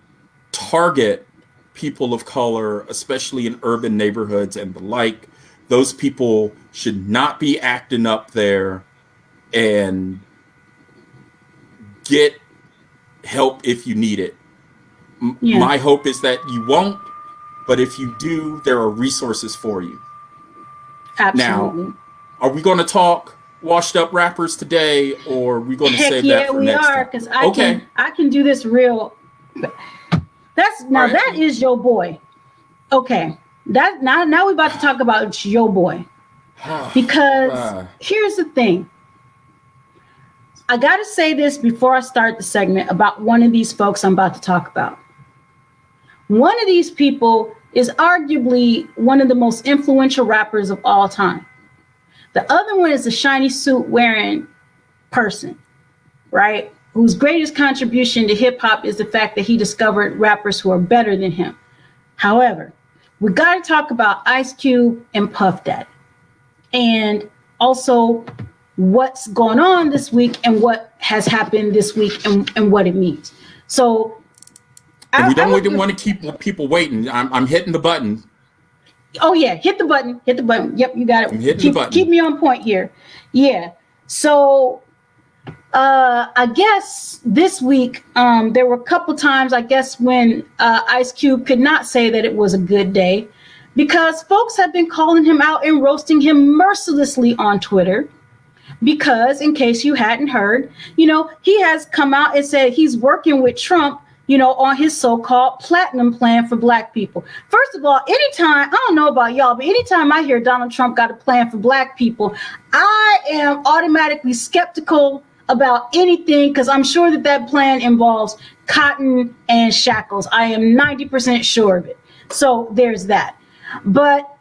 Speaker 1: target people of color, especially in urban neighborhoods and the like. Those people should not be acting up there, and get help if you need it. My hope is that you won't, but if you do, there are resources for you.
Speaker 2: Absolutely.
Speaker 1: Now, are we going to talk washed up rappers today, or are we going to save that for next time?
Speaker 2: Yeah, we are, because I can do this real. That is your boy. Okay. Now we're about to talk about your boy, because here's the thing. I got to say this before I start the segment about one of these folks I'm about to talk about. One of these people is arguably one of the most influential rappers of all time. The other one is a shiny suit wearing person, right? Whose greatest contribution to hip hop is the fact that he discovered rappers who are better than him. However, we got to talk about Ice Cube and Puff Daddy, and also what's going on this week and what has happened this week and what it means. So
Speaker 1: we don't want to keep people waiting. I'm hitting the button.
Speaker 2: Oh yeah, hit the button. Yep, you got it.
Speaker 1: I'm hitting the button.
Speaker 2: Keep me on point here. Yeah. So I guess this week there were a couple times, I guess, when Ice Cube could not say that it was a good day, because folks have been calling him out and roasting him mercilessly on Twitter. Because, in case you hadn't heard, you know, he has come out and said he's working with Trump, you know, on his so-called platinum plan for Black people. First of all, anytime, I don't know about y'all, but anytime I hear Donald Trump got a plan for Black people, I am automatically skeptical about anything, because I'm sure that plan involves cotton and shackles. I am 90% sure of it. So there's that. But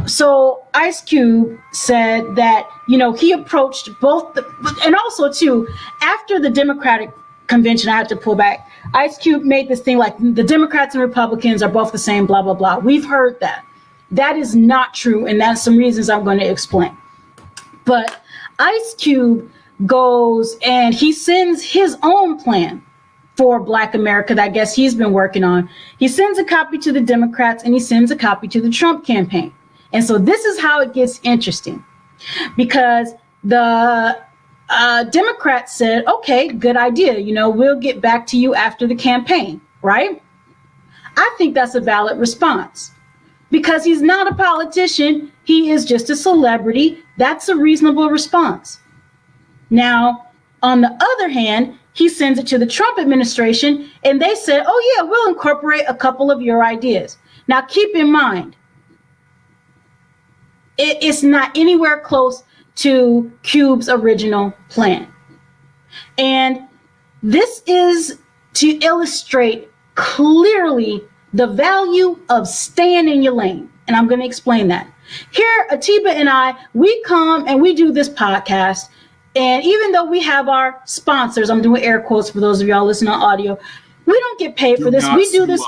Speaker 2: so Ice Cube said that, you know, he approached both and also too, after the Democratic convention, I have to pull back. Ice Cube made this thing like the Democrats and Republicans are both the same, blah, blah, blah. We've heard that. That is not true. And that's some reasons I'm going to explain. But Ice Cube goes and he sends his own plan for Black America that I guess he's been working on. He sends a copy to the Democrats and he sends a copy to the Trump campaign. And so this is how it gets interesting, because the Democrats said, okay, good idea. You know, we'll get back to you after the campaign, right? I think that's a valid response, because he's not a politician. He is just a celebrity. That's a reasonable response. Now, on the other hand, he sends it to the Trump administration and they said, oh yeah, we'll incorporate a couple of your ideas. Now, keep in mind, It's not anywhere close to Cube's original plan. And this is to illustrate clearly the value of staying in your lane. And I'm going to explain that. Here, Atiba and I, we come and we do this podcast. And even though we have our sponsors, I'm doing air quotes for those of y'all listening on audio, we don't get paid for this. We do this.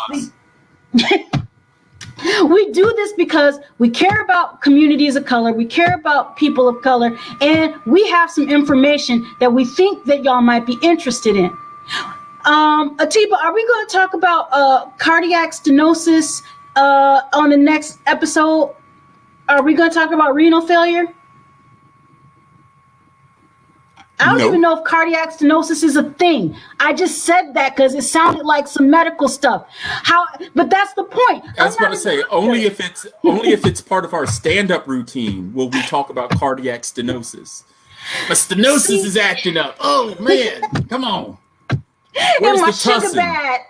Speaker 2: We do this because we care about communities of color. We care about people of color. And we have some information that we think that y'all might be interested in. Atiba, are we going to talk about cardiac stenosis on the next episode? Are we going to talk about renal failure? I don't even know if cardiac stenosis is a thing. I just said that because it sounded like some medical stuff. But that's the point.
Speaker 1: I was about to say, only if it's part of our stand-up routine will we talk about cardiac stenosis. My stenosis is acting up. Oh man, come on. Where's
Speaker 2: and my
Speaker 1: the
Speaker 2: sugar
Speaker 1: tussin?
Speaker 2: bad.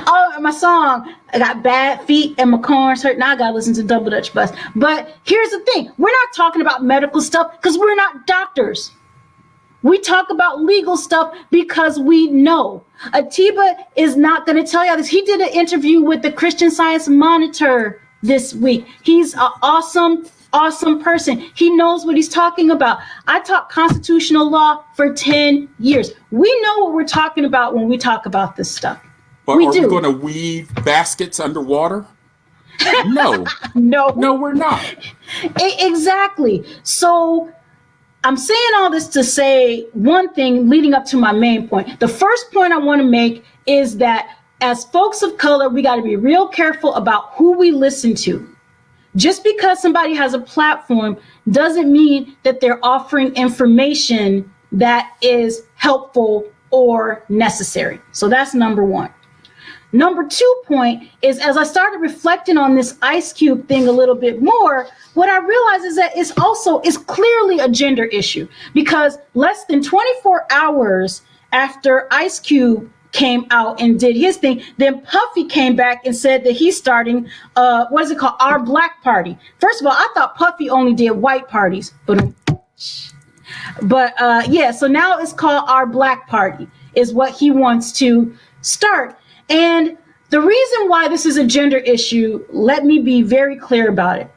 Speaker 2: Oh, my song. I got bad feet and my corns hurt. Now I gotta listen to Double Dutch Bus. But here's the thing: we're not talking about medical stuff because we're not doctors. We talk about legal stuff because we know. Atiba is not going to tell y'all this. He did an interview with the Christian Science Monitor this week. He's an awesome person. He knows what he's talking about. I taught constitutional law for 10 years. We know what we're talking about when we talk about this stuff.
Speaker 1: But are we going to weave baskets underwater? No. No, we're not.
Speaker 2: Exactly. So I'm saying all this to say one thing leading up to my main point. The first point I want to make is that as folks of color, we got to be real careful about who we listen to. Just because somebody has a platform doesn't mean that they're offering information that is helpful or necessary. So that's number one. Number 2 point is, as I started reflecting on this Ice Cube thing a little bit more, what I realized is that it's clearly a gender issue, because less than 24 hours after Ice Cube came out and did his thing, then Puffy came back and said that he's starting, Our Black Party. First of all, I thought Puffy only did white parties, but so now it's called Our Black Party is what he wants to start. And the reason why this is a gender issue, let me be very clear about it,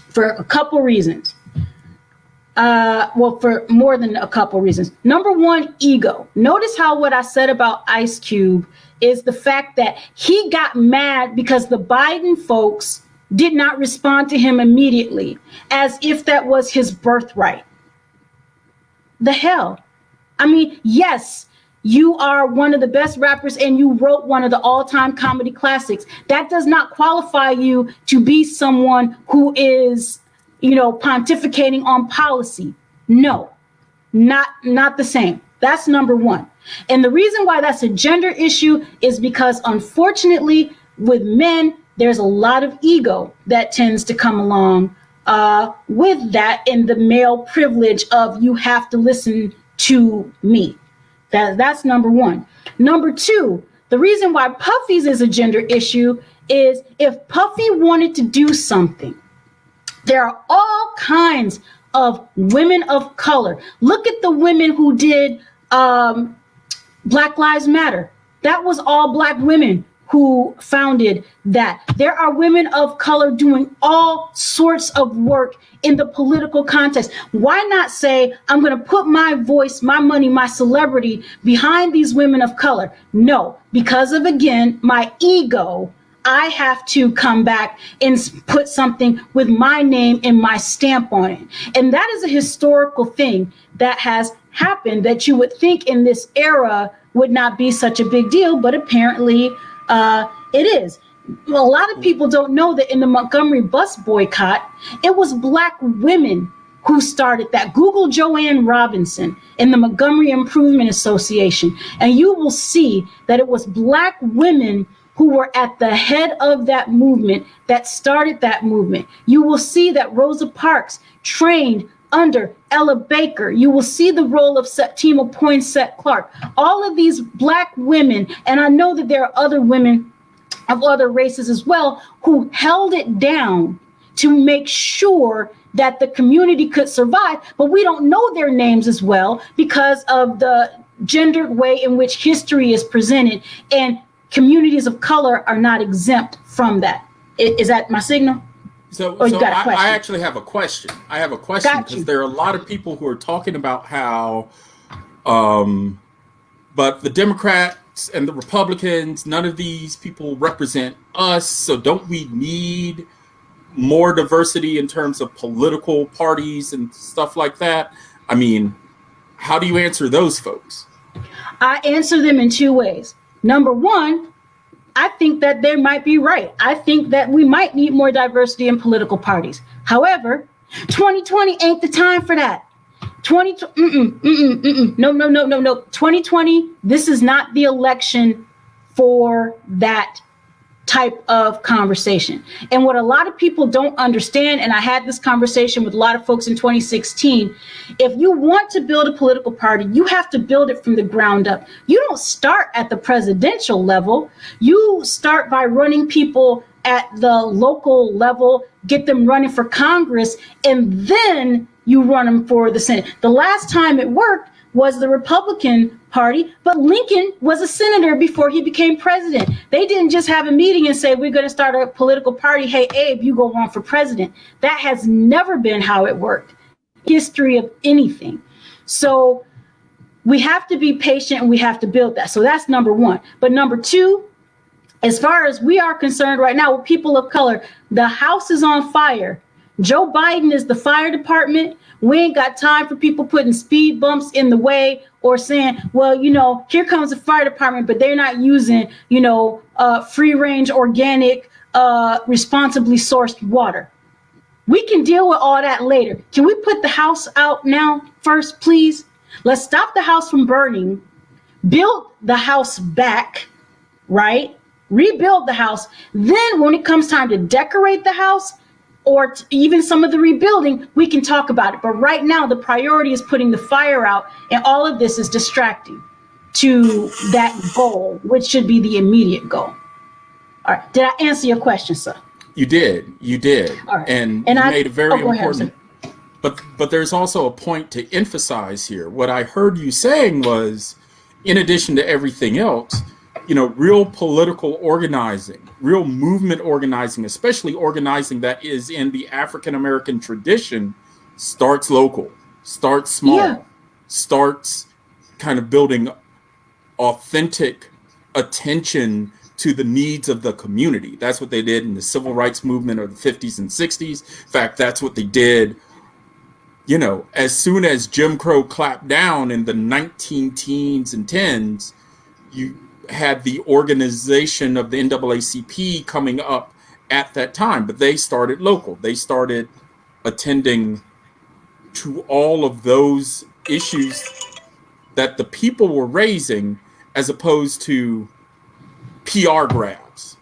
Speaker 2: for a couple reasons. For more than a couple reasons. Number one, ego. Notice how what I said about Ice Cube is the fact that he got mad because the Biden folks did not respond to him immediately, as if that was his birthright. The hell? I mean, yes, you are one of the best rappers and you wrote one of the all-time comedy classics. That does not qualify you to be someone who is, pontificating on policy. No, not the same. That's number one. And the reason why that's a gender issue is because, unfortunately, with men, there's a lot of ego that tends to come along with that, in the male privilege of you have to listen to me. That's number one. Number two, the reason why Puffy's is a gender issue is if Puffy wanted to do something, there are all kinds of women of color. Look at the women who did Black Lives Matter. That was all Black women who founded that. There are women of color doing all sorts of work in the political context. Why not say, I'm going to put my voice, my money, my celebrity behind these women of color? No, because of, again, my ego, I have to come back and put something with my name and my stamp on it. And that is a historical thing that has happened that you would think in this era would not be such a big deal, but apparently it is. A lot of people don't know that in the Montgomery bus boycott, it was Black women who started that. Google Joanne Robinson in the Montgomery Improvement Association, and you will see that it was Black women who were at the head of that movement that started that movement. You will see that Rosa Parks trained under Ella Baker. You will see the role of Septima Poinsett Clark. All of these Black women, and I know that there are other women of other races as well, who held it down to make sure that the community could survive, but we don't know their names as well because of the gendered way in which history is presented, and communities of color are not exempt from that. Is that my signal?
Speaker 1: So I actually have a question. I have a question because there are a lot of people who are talking about how, but the Democrats and the Republicans, none of these people represent us. So don't we need more diversity in terms of political parties and stuff like that? I mean, how do you answer those folks?
Speaker 2: I answer them in two ways. Number one, I think that they might be right. I think that we might need more diversity in political parties. However, 2020 ain't the time for that. No. 2020, this is not the election for that type of conversation. And what a lot of people don't understand, and I had this conversation with a lot of folks in 2016, if you want to build a political party, you have to build it from the ground up. You don't start at the presidential level. You start by running people at the local level, get them running for Congress, and then you run them for the Senate. The last time it worked was the Republican Party, but Lincoln was a senator before he became president. They didn't just have a meeting and say, we're going to start a political party. Hey, Abe, you go run for president. That has never been how it worked. History of anything. So we have to be patient and we have to build that. So that's number one. But number two, as far as we are concerned right now with people of color, the house is on fire. Joe Biden is the fire department. We ain't got time for people putting speed bumps in the way or saying, well, here comes the fire department, but they're not using, free range, organic, responsibly sourced water. We can deal with all that later. Can we put the house out now first, please? Let's stop the house from burning, build the house back, right? Rebuild the house. Then when it comes time to decorate the house, or even some of the rebuilding, we can talk about it. But right now, the priority is putting the fire out, and all of this is distracting to that goal, which should be the immediate goal. All right. Did I answer your question, sir?
Speaker 1: You did. All right. And you made a very important. But there's also a point to emphasize here. What I heard you saying was, in addition to everything else, real political organizing, real movement organizing, especially organizing that is in the African American tradition, starts local, starts small, starts kind of building authentic attention to the needs of the community. That's what they did in the civil rights movement of the 50s and 60s. In fact, that's what they did, as soon as Jim Crow clapped down in the 19 teens and tens, you had the organization of the NAACP coming up at that time, but they started local. They started attending to all of those issues that the people were raising, as opposed to PR grabs.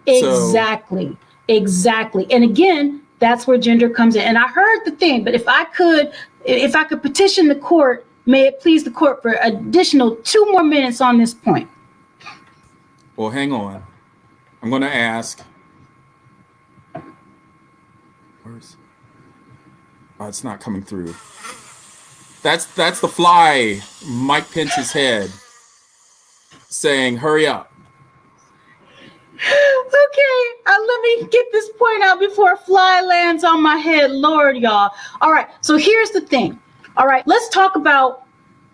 Speaker 2: Exactly. And again, that's where gender comes in. And I heard the thing, but if I could petition the court, may it please the court for additional 2 more minutes on this point.
Speaker 1: Well, hang on. I'm going to ask. It's not coming through. That's the fly, Mike Pence's head, saying, hurry up.
Speaker 2: Okay, let me get this point out before a fly lands on my head. Lord, y'all. All right, so here's the thing. All right, let's talk about,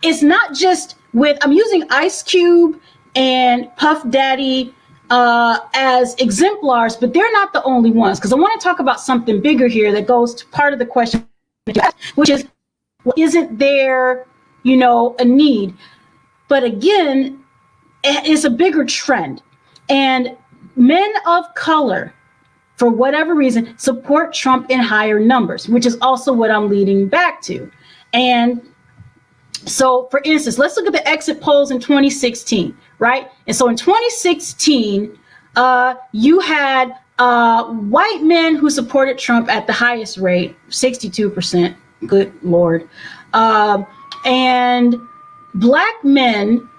Speaker 2: it's not just I'm using Ice Cube and Puff Daddy as exemplars, but they're not the only ones, because I want to talk about something bigger here that goes to part of the question, which is, isn't there, a need? But again, it's a bigger trend. And men of color, for whatever reason, support Trump in higher numbers, which is also what I'm leading back to. And so, for instance, let's look at the exit polls in 2016, right? And so in 2016, you had white men who supported Trump at the highest rate, 62%, good Lord. And black men,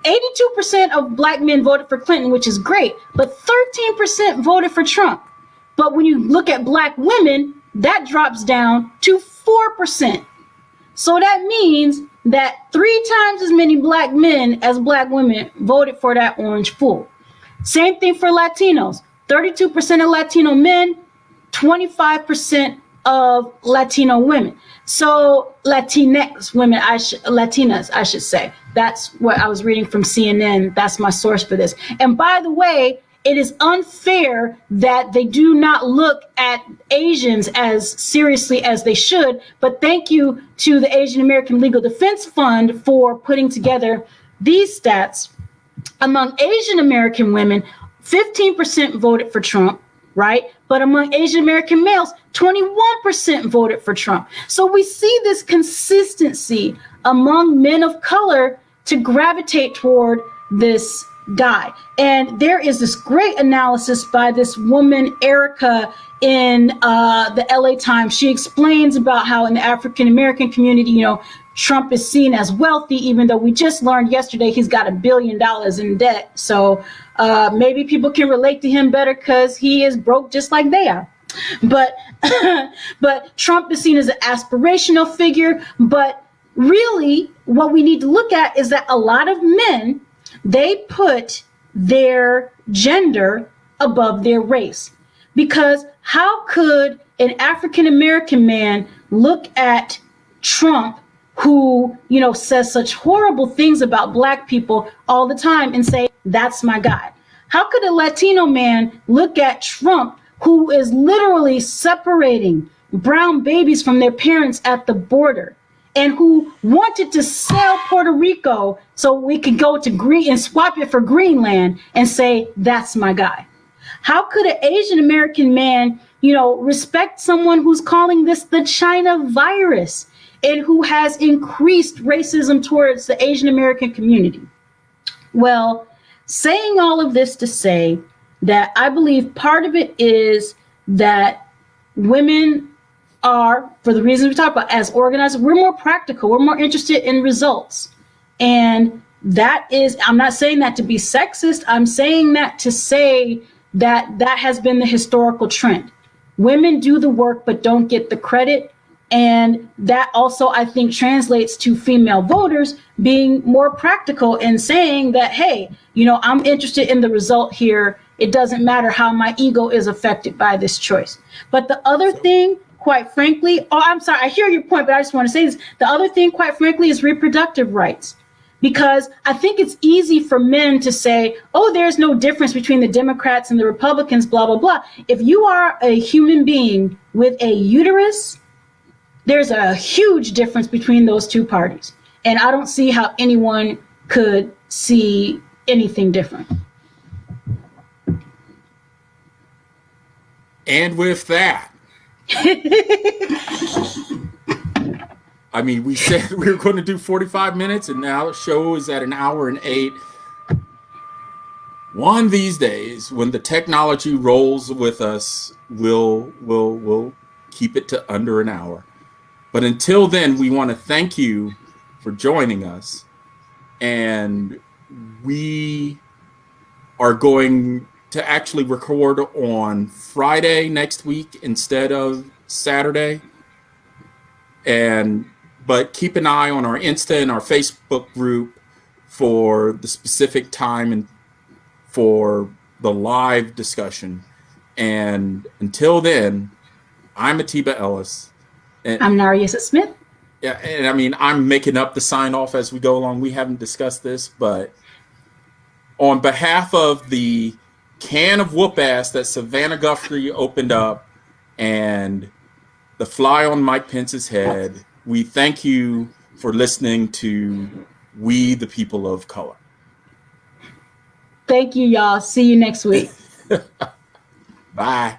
Speaker 2: 82% of black men voted for Clinton, which is great, but 13% voted for Trump. But when you look at black women, that drops down to 4%. So that means that 3 times as many black men as black women voted for that orange fool. Same thing for Latinos. 32% of Latino men, 25% of Latino women. So Latinx women, Latinas, I should say. That's what I was reading from CNN. That's my source for this. And by the way, it is unfair that they do not look at Asians as seriously as they should. But thank you to the Asian American Legal Defense Fund for putting together these stats. Among Asian American women, 15% voted for Trump, right? But among Asian American males, 21% voted for Trump. So we see this consistency among men of color to gravitate toward this guy. And there is this great analysis by this woman, Erica, in the LA Times. She explains about how in the African American community, Trump is seen as wealthy, even though we just learned yesterday he's got $1 billion in debt. So maybe people can relate to him better because he is broke just like they are. But but Trump is seen as an aspirational figure. But really, what we need to look at is that a lot of men, they put their gender above their race. Because how could an African American man look at Trump, who, says such horrible things about black people all the time, and say, that's my guy? How could a Latino man look at Trump, who is literally separating brown babies from their parents at the border, and who wanted to sell Puerto Rico so we could go to Green and swap it for Greenland, and say, that's my guy? How could an Asian American man, respect someone who's calling this the China virus and who has increased racism towards the Asian American community? Well, saying all of this to say that I believe part of it is that women are, for the reasons we talked about, as organizers, we're more practical, we're more interested in results. And that is, I'm not saying that to be sexist, I'm saying that to say that that has been the historical trend. Women do the work but don't get the credit. And that also, I think, translates to female voters being more practical and saying that, hey, I'm interested in the result here. It doesn't matter how my ego is affected by this choice. But the other thing, quite frankly, I'm sorry, I hear your point, but I just want to say this. The other thing, quite frankly, is reproductive rights. Because I think it's easy for men to say, oh, there's no difference between the Democrats and the Republicans, blah, blah, blah. If you are a human being with a uterus, there's a huge difference between those two parties. And I don't see how anyone could see anything different.
Speaker 1: And with that, I mean, we said we were going to do 45 minutes, and now the show is at 1 hour and 8. One of these days, when the technology rolls with us, we'll keep it to under an hour. But until then, we want to thank you for joining us. And we are going to actually record on Friday next week instead of Saturday. But keep an eye on our Insta and our Facebook group for the specific time and for the live discussion. And until then, I'm Atiba Ellis. And
Speaker 2: I'm Nariesa Smith.
Speaker 1: Yeah, and I mean, I'm making up the sign off as we go along. We haven't discussed this, but on behalf of the can of whoop ass that Savannah Guthrie opened up and the fly on Mike Pence's head, we thank you for listening to We the People of Color.
Speaker 2: Thank you, y'all. See you next week.
Speaker 1: Bye.